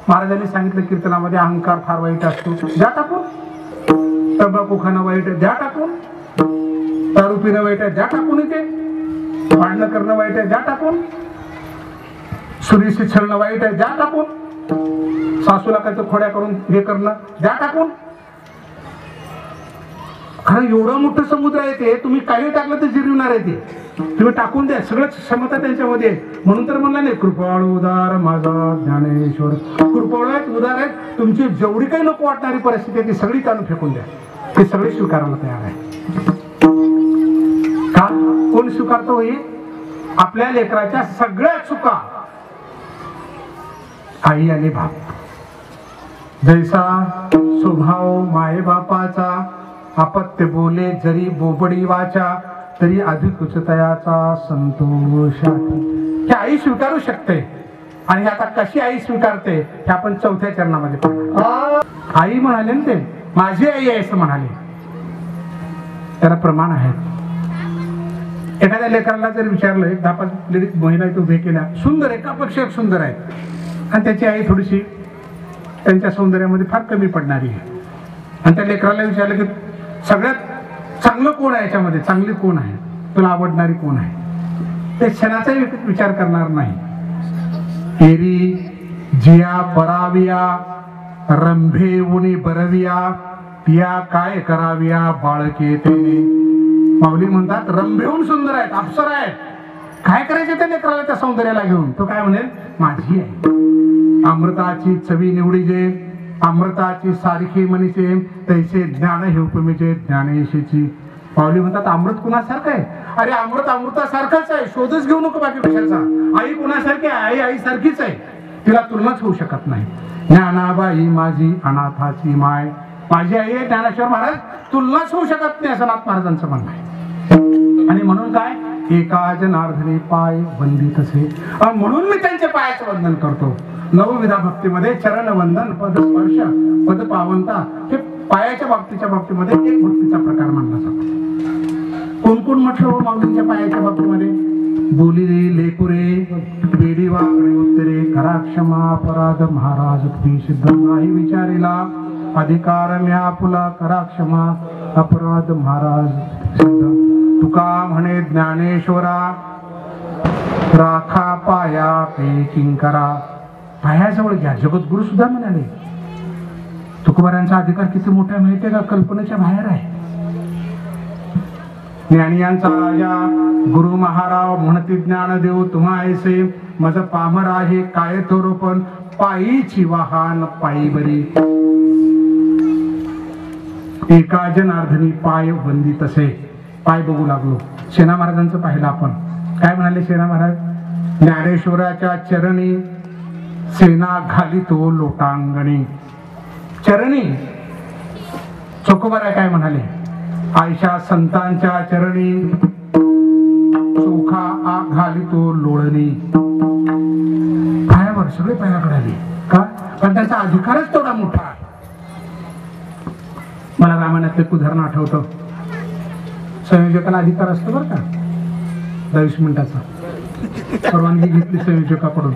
महाराजांनी सांगितलं कीर्तनामध्ये, अहंकार फार वाईट असतो, द्या टाकून. तंबाखू खाणं वाईट आहे, द्या टाकून. दारू पिणं वाईट आहे, द्या टाकून. इथे भांडणं करणं वाईट आहे, द्या टाकून. सुरीशी छळणं वाईट आहे, द्या टाकून. सासूला काय तर खोड्या करून हे करणं, द्या टाकून. कारण एवढं मोठं समुद्र आहे ते, तुम्ही काही टाकलं तर जिरवणार आहे ते. तुम्ही टाकून द्या, सगळं क्षमता त्यांच्यामध्ये आहे. म्हणून तर म्हणला नाही कृपाळू उदार माझा ज्ञानेश्वर. कृपाळू आहेत, उदार आहेत, तुमची जेवढी काही नको वाटणारी परिस्थिती आहे ती सगळी काढून फेकून द्या. ते सगळे स्वीकारायला तयार आहे. का? कोण स्वीकारतो? हे आपल्या लेकराच्या सगळ्या चुका आई आणि बाप. जैसा स्वभाव माये बापाचा, अपत्य बोले जरी बोबडी वाचा, तरी अधिक उचतयाचा संतोष. ही आई स्वीकारू शकते. आणि आता कशी आई स्वीकारते हे आपण 4थ्या चरणामध्ये पाहू. आई म्हणाले ना ते, माझी आई आहे असं म्हणाले, त्याला प्रमाण आहे. एखाद्या लेकराला जर विचारलं, एक 10-5 महिला इथे उभे केल्या, सुंदर एकापेक्षा एक सुंदर आहे, आणि त्याची आई थोडीशी त्यांच्या सौंदर्यामध्ये फार कमी पडणारी आहे, आणि त्या लेकराला विचारलं की सगळ्यात चांगलं कोण आहे याच्यामध्ये, चांगली कोण आहे, तुला आवडणारी कोण आहे, ते क्षणाचाही विचार करणार नाही. एरी जिया पराविया रंभे उनी बरविया, पिया काय कराविया बाळके तेने. माऊली म्हणतात रंभेहून सुंदर आहेत, अप्सर आहेत, काय करायचे त्या लेकराला त्या सौंदर्याला घेऊन. तो काय म्हणेल, माझी आहे. अमृताची चवी निवडीजे, अमृताची सारखी म्हणीचे, तैसे ज्ञान हे उपमेचे ज्ञानेशीची. माऊली म्हणतात अमृत कुणासारखं आहे? अरे अमृत अमृतासारखंच आहे, शोधच घेऊ नको बाकी कशाचा. आई कुणासारखी आहे? आई आई सारखीच आहे, तिला तुलनाच होऊ शकत नाही. ज्ञानाबाई माझी अनाथाची माय, माझी आई आहे ज्ञानेश्वर महाराज, तुलनाच होऊ शकत नाही असं नाथ महाराजांचं म्हणणं आहे. आणि म्हणून काय, एका जनार्दनी पाय वंदित असे, म्हणून मी त्यांच्या पायाचं वंदन करतो. नवविधा भक्तीमध्ये चरण वंदन, पद स्पर्श, पद पावनता हे पायाच्या बाबतीमध्ये एक भक्तीचा प्रकार मानला जातो. कोण कोण म्हटलं हो माऊलींच्या पायाच्या बाबतीमध्ये? बोलिले लेकुरे बेडी वाकडे उत्तरे, करा क्षमा अपराध महाराज तुम्ही सिद्ध नाही विचारिला, अधिकार म्या पुला करा क्षमा अपराध महाराज सिद्ध. तुका म्हणे ज्ञानेश्वरा राखा पाया पे किंकरा. पायाजवळ घ्या. जगद्गुरु सुद्धा म्हणाले. तुकोबारांचा अधिकार किती मोठा माहितीये का? कल्पनेच्या बाहेर आहे. ज्ञानियांचा राजा गुरु महाराव म्हणती ज्ञानदेव तुम्हा ऐसे, मज पामर आहे काय थोरोपण, पायीची वाहन पायी बरी. एका जनार्दनी पाय वंदित असे. पाय बघू लागलो. सेना महाराजांचं पाहिलं आपण. काय म्हणाले सेना महाराज? ज्ञानेश्वराच्या चरणी सेना घाली तो लोटांगणी. चरणी चोखोबारा काय म्हणाले? आयशा संतांच्या चरणी चोखा घाली तो लोळणी. पायावर सगळे पायाकडे आले. का? पण त्यांचा अधिकारच तेवढा मोठा. मला रामायणातलं एक उदाहरण आठवतं. संयोजकाला अधिकार असतो बरं का, 20 मिनिटाचा. परवानगी घेतली संयोजकाकडून.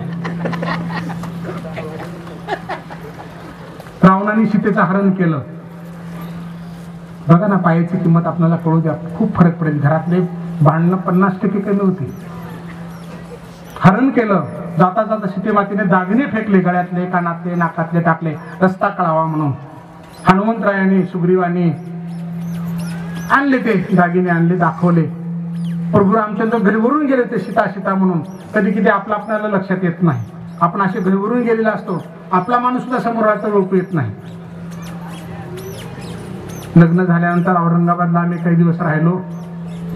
रावणाने सीतेचं हरण केलं. बघा ना, पायाची किंमत आपल्याला कळू द्या, खूप फरक पडेल. घरातले भांडणं 50% कमी होती. हरण केलं. जाता जाता सीतेमातेने दागिने फेकले, गळ्यातले, कानातले, नाकातले टाकले, रस्ता कळावा म्हणून. हनुमंतरायाने सुग्रीवाने आणले, ते दागिने आणले, दाखवले. प्रभू रामचंद्र घरीवरून गेले ते सीता सीता म्हणून. कधी कधी आपल्याला लक्षात येत नाही. आपण असे घरीवरून गेलेला असतो, आपला माणूस सुद्धा समोर राहता ओळखू येत नाही. लग्न झाल्यानंतर औरंगाबादला आम्ही काही दिवस राहिलो.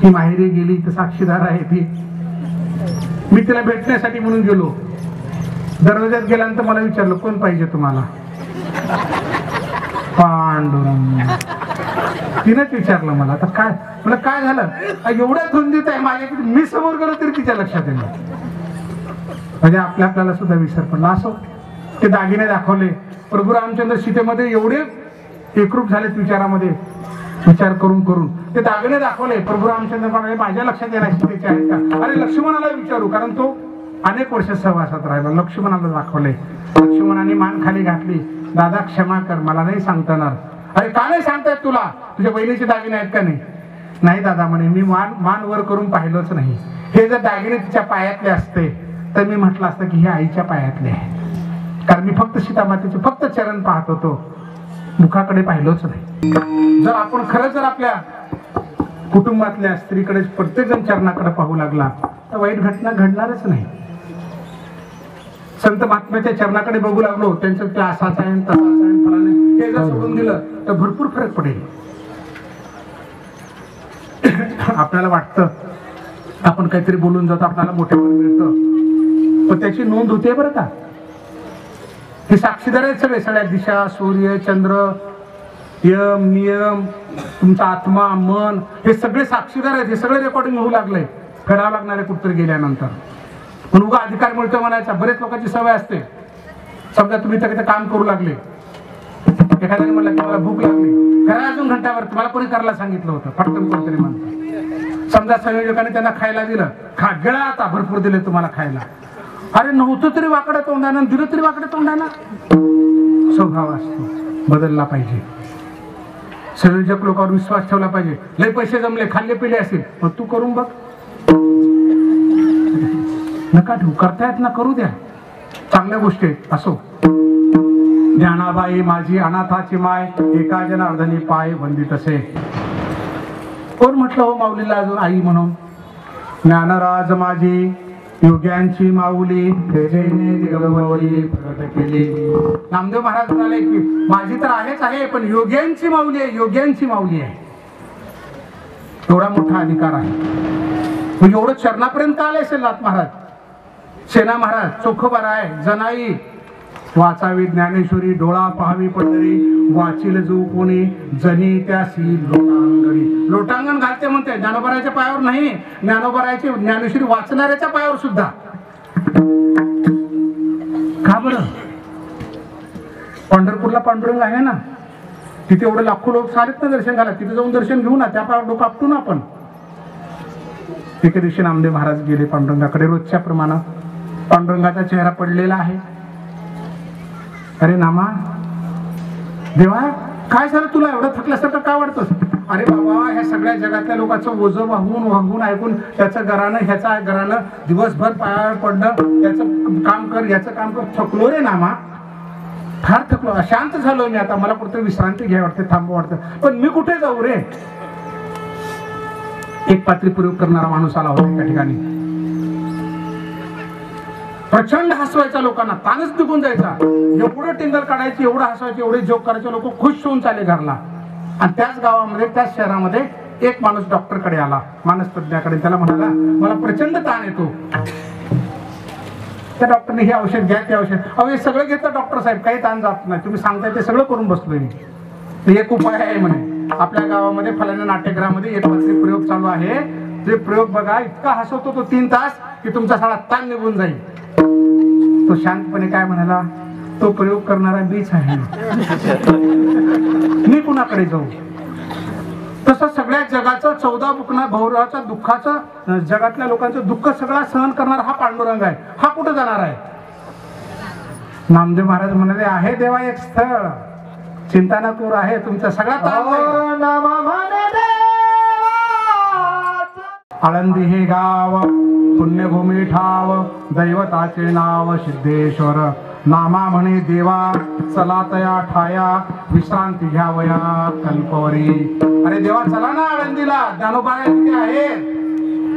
ही माहेरी गेली तर साक्षीदार आहे ती. मी तिला भेटण्यासाठी म्हणून गेलो. दरवाज्यात गेल्यानंतर मला विचारलं, कोण पाहिजे तुम्हाला? पांडुरंग. तिनंच विचारलं मला. तर काय मला काय झालं? एवढ्या धुंदीत आहे माझ्या, मी समोर गेलो तरी तिच्या लक्षात येईल. म्हणजे आपल्याला सुद्धा विसर पडला. असो ते दागिने दाखवले. प्रभू रामचंद्र सीतेमध्ये एवढे एकरूप झालेत विचारामध्ये, विचार करून करून ते दागिने दाखवले. प्रभू रामचंद्र म्हणाले, माझ्या लक्षात येणार सीतेचे आहेत का? अरे लक्ष्मणाला विचारू, कारण तो अनेक वर्ष सहवासात राहिला. लक्ष्मणाला दाखवले. लक्ष्मणाने मान खाली घातली. दादा क्षमा कर, मला नाही सांगता येणार. अरे का नाही सांगतायत तुला? तुझ्या बहिणीचे दागिने आहेत का? नाही. नाही दादा म्हणे, मी मान वर करून पाहिलंच नाही. हे जर दागिने तिच्या पायातले असते तर मी म्हटलं असतं की हे आईच्या पायातले आहे. कारण मी फक्त सीतामातेचे फक्त चरण पाहत होतो, मुखाकडे पाहिलोच नाही. जर आपण खरं जर आपल्या कुटुंबातल्या स्त्रीकडे प्रत्येक जण चरणाकडे पाहू लागला तर वाईट घटना घडणारच नाही. संत महात्म्याच्या चरणाकडे बघू लागलो, त्यांचं ते असाच आहे तसाच आहे फलाने हे जर सोडून दिलं तर भरपूर फरक पडेल. आपल्याला वाटतं आपण काहीतरी बोलून जातो, आपल्याला मोठेपण मिळतं, पण त्याची नोंद होते बरं का. हे साक्षीदार आहेत सगळे, सगळ्या दिशा, सूर्य, चंद्र, यम, नियम, तुमचा आत्मा, मन, हे सगळे साक्षीदार आहेत. हे सगळे रेकॉर्डिंग होऊ लागलंय, करावं लागणार आहे कुठतरी गेल्यानंतर. म्हणून उगा अधिकार मिळतो म्हणायचा. बरेच लोकांची सवय असते. समजा तुम्ही तर काम करू लागले, एखाद्याने म्हणलं की मला भूक लागली, करा अजून घंट्यावर, तुम्हाला कोणी करायला सांगितलं होतं, पटकन कोणतरी म्हणतो. समजा संयोजकाने त्यांना खायला दिलं, खा गिळा आता, भरपूर दिले तुम्हाला खायला. अरे नव्हतं तरी वाकडं तोंडानं, दिलं तरी वाकडं तोंडानं. स्वभाव असतो, बदलला पाहिजे. संयोजक लोकांवर विश्वास ठेवला पाहिजे. लय पैसे जमले, खाल्ले पिले असतील, मग तू करून बघ. नका ठेवू, करतायत ना, करू द्या. चांगल्या गोष्टी आहेत. असो. ज्ञानाबाई माझी अनाथाची माय, एका जनार्दनी पाय वंदित असे. कोण म्हटलं हो माऊलीला अजून आई म्हणून? ज्ञानराज माझी योग्यांची माऊली, दिगंबरी प्रकट केली. नामदेव महाराज म्हणाले की माझी तर आहेच आहे, पण योग्यांची माऊली आहे, योग्यांची माऊली आहे. एवढा मोठा अधिकार आहे. म्हणजे एवढं चरणापर्यंत आले असेल नाथ महाराज, सेना महाराज, चोखोबार आहे, जनाई वाचावी ज्ञानेश्वरी, डोळा पाहावी पंढरी, वाचील जो कोणी जनी त्यासी लोटांगणी. लोटांगण घालते म्हणते, ज्ञानोबराच्या पायावर नाही, ज्ञानोबराची ज्ञानेश्वरी वाचणाऱ्याच्या पायावर सुद्धा. का बरं? पंढरपूरला पांडुरंग आहे ना, तिथे एवढे लाखो लोक चालत ना दर्शन घाला, तिथे जाऊन दर्शन घेऊ ना, त्या पायावर डोकं आपटू ना आपण. एके दिवशी नामदेव महाराज गेले पांडुरंगाकडे, रोजच्या प्रमाणे. पांडुरंगाचा चेहरा पडलेला आहे. अरे नामा, देवा काय झालं तुला, एवढं थकल्यासारखं का वाटतंस? अरे बाबा, ह्या सगळ्या जगातल्या लोकांचं ओझं वाहून ऐकून त्याचं घरानं ह्याचा घरानं दिवसभर पायावर पडणं, त्याचं काम कर याचं काम कर, थकलो रे नामा, फार थकलो, अशांत झालोय मी आता, मला कुठेतरी विश्रांती घ्यावी वाटते, थांबव वाटतं, पण मी कुठे जाऊ रे? एक पात्री प्रयोग करणारा माणूस आला होता एका ठिकाणी. प्रचंड हसवायचा लोकांना, तानच निघून जायचा. एवढं टिंगल काढायची, एवढं हसवायचे, एवढे जोक करायचे, लोक खुश होऊन चाले घरला. आणि त्याच गावामध्ये, त्याच शहरामध्ये एक माणूस डॉक्टरकडे आला, मानसतज्ञाकडे. त्याला म्हणाला मला प्रचंड ताण येतो. त्या डॉक्टरने हे औषध घ्या, ते औषध, अहो हे सगळं घेतलं डॉक्टर साहेब, काही ताण जात नाही, तुम्ही सांगताय ते सगळं करून बसलोय मी. एक उपाय आहे म्हणे, आपल्या गावामध्ये फलाण्या नाट्यगृहामध्ये एक पात्री प्रयोग चालू आहे, ते प्रयोग बघा, इतका हसवतो तो 3 तास की तुमचा सगळा ताण निघून जाईल. तो शांतपणे काय म्हणाला, तो प्रयोग करणारा मीच आहे, मी कुणाकडे जाऊ? तसं सगळ्या जगाचं 14 बुकना भौराचं दुःखाचं, जगातल्या लोकांचं दुःख सगळा सहन करणारा हा पांडुरंग आहे. हा कुठं जाणार आहे? नामदेव महाराज म्हणाले, आहे देवा एक स्थळ, चिंता न करू, आहे तुमचा सगळा ताण. आळंदी हे गाव पुण्यभूमी ठाव, दैवताचे नाव सिद्धेश्वर, नामा म्हणे देवा चला तया ठाया, विश्रांती घ्यावया कल्पवरी. अरे देवा चला ना आळंदीला, ज्ञानोबा तिथे आहे,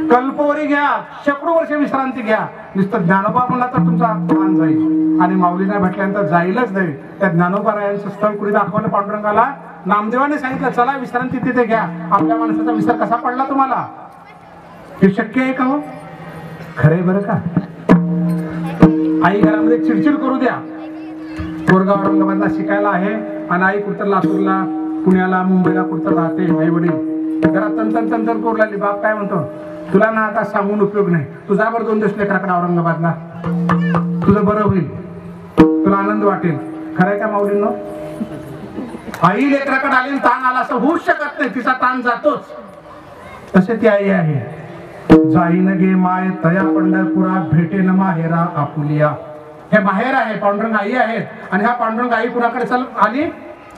कल्पवरी घ्या, शेकडो वर्ष विश्रांती घ्या. नुसतं ज्ञानोबा म्हणला तर तुमचा प्राण जाईल, आणि माऊलीला भेटल्यानंतर जाईलच नाही. त्या ज्ञानोबा रायांचं स्थळ कुणी दाखवलं पांडुरंगाला, नामदेवाने सांगितलं चला विश्रांती तिथे घ्या. आपल्या माणसाचा विसर कसा पडला तुम्हाला? हे शक्य आहे का हो? खरंय बरं का? आई घरामध्ये चिडचिड करू द्या, पोरगा औरंगाबादला शिकायला आहे आणि आई कुठं लातूरला, पुण्याला, मुंबईला कुठं राहते. आई वडील घरात तंतन करू लागली. बाप काय म्हणतो, तुला ना आता सांगून उपयोग नाही, तू जा बरं 2 दिवस लेकराकडे औरंगाबादला, तुझं बरं होईल, तुला आनंद वाटेल. खरंय का माऊलींनो? आई लेकराकडे आली, ताण आला असं होऊच शकत नाही, तिचा ताण जातोच. तसे ती आई आहे. जाईन गे माय तया पंढरपुरा, भेटेन माहेरा आपुलिया. हे माहेर आहे, पांडुरंग आई आहेत, आणि ह्या पांडुरंग आई कुणाकडे आली?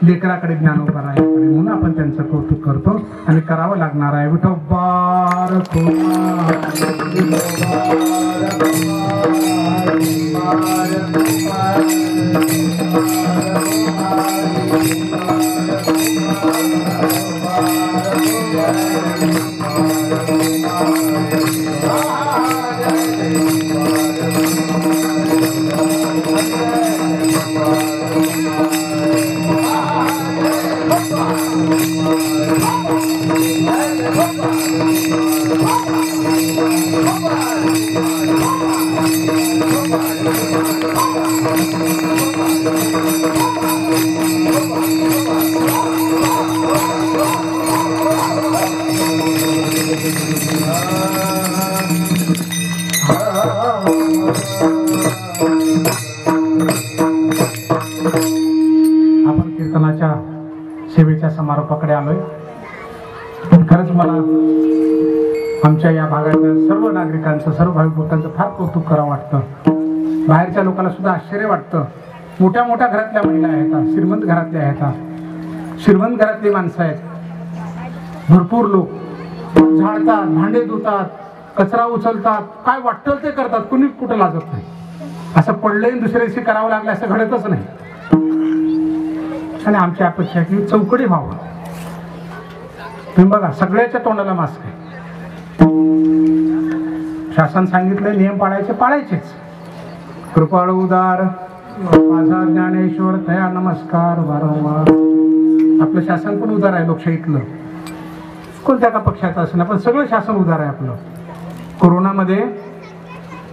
लेकराकडे, ज्ञानोबा आहे. म्हणून आपण त्यांचं कौतुक करतो आणि करावं लागणार आहे. विठोबार आपण कीर्तनाच्या सेवेच्या समारोपाकडे आलोय. खरंच मला आमच्या या भागातल्या सर्व नागरिकांचं, सर्व भाविक भक्तांचं फार कौतुक करावं वाटतं. बाहेरच्या लोकांना सुद्धा आश्चर्य वाटतं. मोठ्या मोठ्या घरातल्या महिला आहेत, श्रीमंत घरातल्या आहेत, श्रीमंत घरातली माणसं आहेत, भरपूर लोक झाडतात, भांडे धुतात, कचरा उचलतात, काय वाटतं ते करतात, कुणी कुठं लाजत नाही. असं पडलंय दुसऱ्या दिवशी करावं लागलं असं घडतच नाही. आणि आमची अपेक्षा आहे की चौकडी व्हावं. तुम्ही बघा, सगळ्याच्या तोंडाला मास्क आहे. शासन सांगितले नियम पाळायचेच. कृपाळू उदार माझा ज्ञानेश्वर तया नमस्कार वारंवार. आपलं शासन पण उदार आहे लोकशाहीतलं, कोणत्या का पक्षाचं असेल, पण सगळं शासन उदार आहे आपलं. कोरोनामध्ये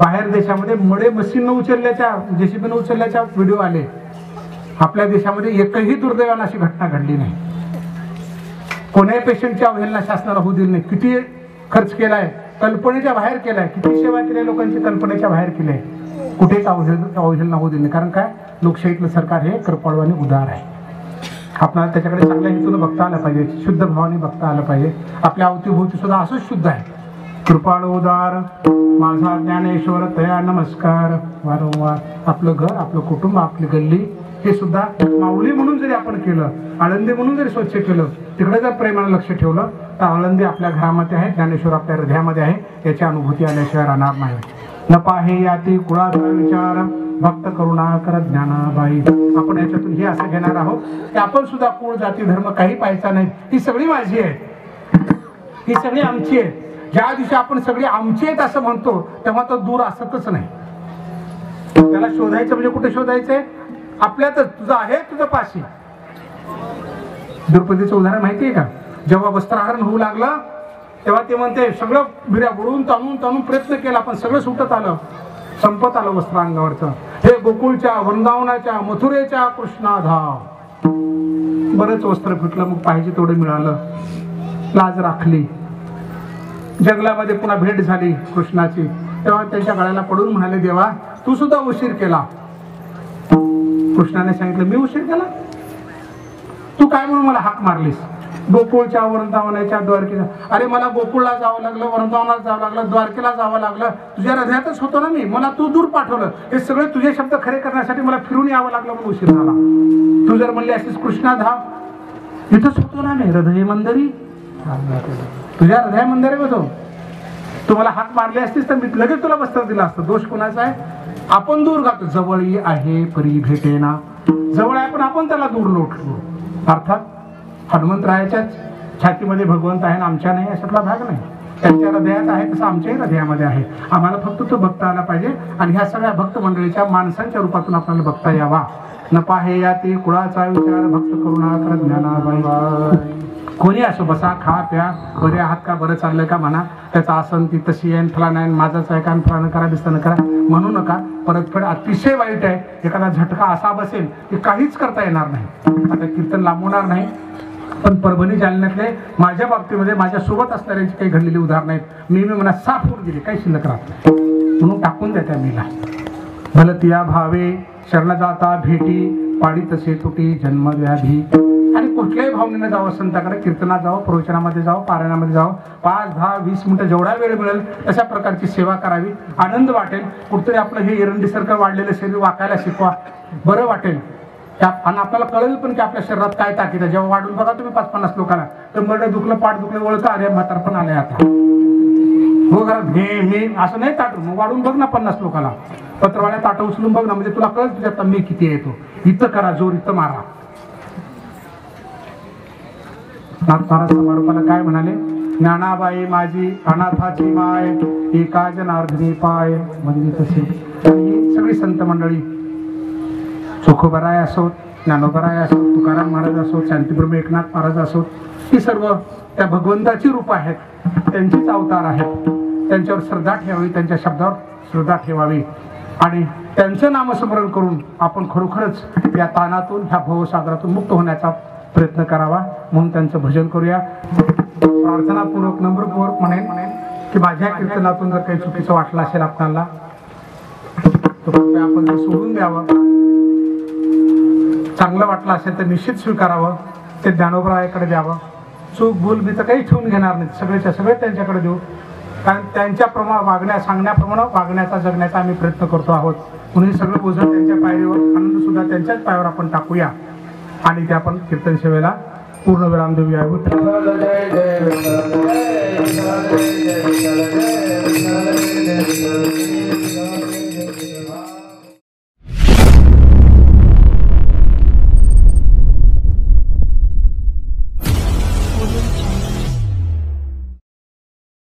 बाहेर देशामध्ये मडे मशीन उचलल्याच्या, जेसीबीनं उचलल्याच्या व्हिडिओ आले. आपल्या देशामध्ये एकही दुर्दैवानं अशी घटना घडली नाही. कोण्याही पेशंटची अवहेलना शासनाला होऊ दिली नाही. किती खर्च केलाय, कल्पनेच्या बाहेर केलाय, किती सेवा केली लोकांची, कल्पनेच्या बाहेर केली. कुठेच अवहेलना होऊ दिली नाही. कारण काय, लोकशाहीतलं सरकार हे कृपाळू आणि उदार आहे. आपल्याला त्याच्याकडे चांगल्या हेतून बघता आलं पाहिजे, शुद्ध भावाने बघता आलं पाहिजे. आपल्या अवतीभोवती सुद्धा असंच शुद्ध आहे. कृपाळू उदार माझा ज्ञानेश्वर तया नमस्कार वारंवार. आपलं घर, आपलं कुटुंब, आपली गल्ली हे सुद्धा माऊली म्हणून जरी आपण केलं, आळंदी म्हणून जरी स्वच्छ केलं, तिकडे जर प्रेमानं लक्ष ठेवलं तर आळंदी आपल्या घरामध्ये आहे, ज्ञानेश्वर आपल्या हृदयामध्ये आहे. याची अनुभूती आल्याशिवाय राहणार नाही. न पाहे याती कुळाचा विचार भक्त करुणा करत ज्ञानाबाई. आपण याच्यातून हे असं घेणार आहोत की आपण सुद्धा कुळ जाती धर्म काही पाहायचा नाही. ही सगळी माझी आहे, ही सगळी आमची आहे. ज्या दिवशी आपण सगळी आमची आहेत असं म्हणतो तेव्हा तो दूर असतच नाही. त्याला शोधायचं म्हणजे कुठे शोधायचंय, आपल्यातच. तुझं आहे तुझं पाशी. द्रौपदीचं उदाहरण माहितीये का? जेव्हा वस्त्रहरण होऊ लागलं तेव्हा ते म्हणते सगळं बिऱ्या बुडून ताणून प्रयत्न केला, पण सगळं सुटत आलं, संपत आलं वस्त्र अंगावरचं. हे गोकुळच्या, वृंदावनाच्या, मथुरेच्या कृष्णाधाव. बरंच वस्त्र फिटलं, मग पाहिजे तेवढं मिळालं, लाज राखली. जंगलामध्ये पुन्हा भेट झाली कृष्णाची, तेव्हा त्यांच्या गळ्याला पडून म्हणाले, देवा तू सुद्धा उशीर केला. कृष्णाने सांगितलं, मी उशीर केला? तू काय म्हणून मला हाक मारलीस? गोकुळच्या, वृंदावनाच्या, द्वारकेला. अरे मला गोकुळला जावं लागलं, वृंदावनाला जावं लागलं, द्वारकेला जावं लागलं. तुझ्या हृदयातच होतो ना मी, मला तू दूर पाठवलं. हे सगळे तुझे शब्द खरे करण्यासाठी मला फिरून यावं लागलं, म्हणून उशीर झाला. तू जर म्हणली अशीच कृष्णा धाव, इथंच होतो ना मी, हृदय मंदिरी. तुझ्या हृदय मंदिर होतो. तुम्हाला हाक मारले असतीस तर मी लगेच तुला वस्त्र दिलं असतं. दोष कोणाचा आहे? आपण दूर गातो. जवळी आहे परी भेटेना. जवळ आहे पण आपण त्याला दूर लोटलो. अर्थात हनुमंतरायाच्याच छातीमध्ये भगवंत आहे, आमच्या नाही अशातला भाग नाही. त्यांच्या हृदयात आहे तसं आमच्याही हृदयामध्ये आहे. आम्हाला फक्त तो बघता आला पाहिजे आणि ह्या सगळ्या भक्त मंडळीच्या माणसांच्या रूपातून आपल्याला बघता यावा. न पाहे या ते कुळाचा विचार भक्त करुणा करत ज्ञानाबाई. कोणी असो, बसा, खा, प्या, बरे आहात का, बरं चाललंय का म्हणा. त्याचा आसन ती तशी आहे, फलाना आहे, माझाच आहे का, फलानं करा, दिसताना करा म्हणू नका. परतफेड अतिशय वाईट आहे. एखादा झटका असा बसेल की काहीच करता येणार नाही. आता कीर्तन लांबवणार नाही, पण परभणी जालन्यातले माझ्या बाबतीमध्ये माझ्यासोबत असणाऱ्यांची काही घडलेली उदाहरणं आहेत. मी म्हणा साफ होऊन गेले, काही शिल्लक राहत नाही म्हणून टाकून द्या त्या मीला. भलतिया भावे शरण जाता भेटी, पाडी तसे तुटी जन्म व्याधी. आणि कुठल्याही भावनेने जावं, संताकडे कीर्तनात जावं, प्रवचनामध्ये जावं, पारायणामध्ये जावं. 5, 10, 20 मिनिटं जेवढा वेळ मिळेल तशा प्रकारची सेवा करावी. आनंद वाटेल. कुठतरी आपलं हे एरंडीसारखं वाढलेलं शरीर वाकायला शिकवा, बरं वाटेल. आणि आपल्याला कळेल पण की आपल्या शरीरात काय ताकीद आहे. जेव्हा वाढून बघा तुम्ही 5-50 लोकांना, तर मरडं दुखलं, पाठ दुखलं, ओळखा, अरे म्हातार पण आले आता हो घरात घे मी असं नाही ताटून. मग वाढून बघ ना 50 लोकांना, पत्रवाळ्या ताटं उचलून बघ ना, म्हणजे तुला कळेल तुझ्यात मी किती येतो. इथं करा जोर, इथं मारा. नाथमारा समारोपाला काय म्हणाले? ज्ञानाबाई माझी अनाथाची माय, एका जनार्दनी पाय म्हणजे तसे. ही सगळी संत मंडळी, चोखोबराय असोत, ज्ञानोबराय असोत, तुकाराम महाराज असोत, शांतीप्रभू एकनाथ महाराज असोत, ही सर्व त्या भगवंताची रूप आहेत, त्यांचीच अवतार आहेत. त्यांच्यावर श्रद्धा ठेवावी, त्यांच्या शब्दावर श्रद्धा ठेवावी आणि त्यांचं नामस्मरण करून आपण खरोखरच या ताणातून, ह्या भवसागरातून मुक्त होण्याचा प्रयत्न करावा. म्हणून त्यांचं भजन करूया. प्रार्थनापूर्वक, नम्रपूर्वक म्हणेन की माझ्या कीर्तनातून जर काही चुकीचं वाटलं असेल आपल्याला तो कृपया आपण ते सोडून द्यावं. चांगलं वाटलं असेल तर निश्चित स्वीकारावं, ते ज्ञानोबरायाकडे द्यावं. चूक भूल मी तर काही ठेवून घेणार नाही, सगळेच्या सगळे त्यांच्याकडे देऊ. कारण त्यांच्या सांगण्याप्रमाणे वागण्याचा जगण्याचा आम्ही प्रयत्न करतो आहोत. म्हणून हे सगळं बोझं त्यांच्या पायरीवर, आनंद सुद्धा त्यांच्याच पायावर आपण टाकूया आणि ते आपण कीर्तन सेवेला पूर्ण विराम देऊया. जय जय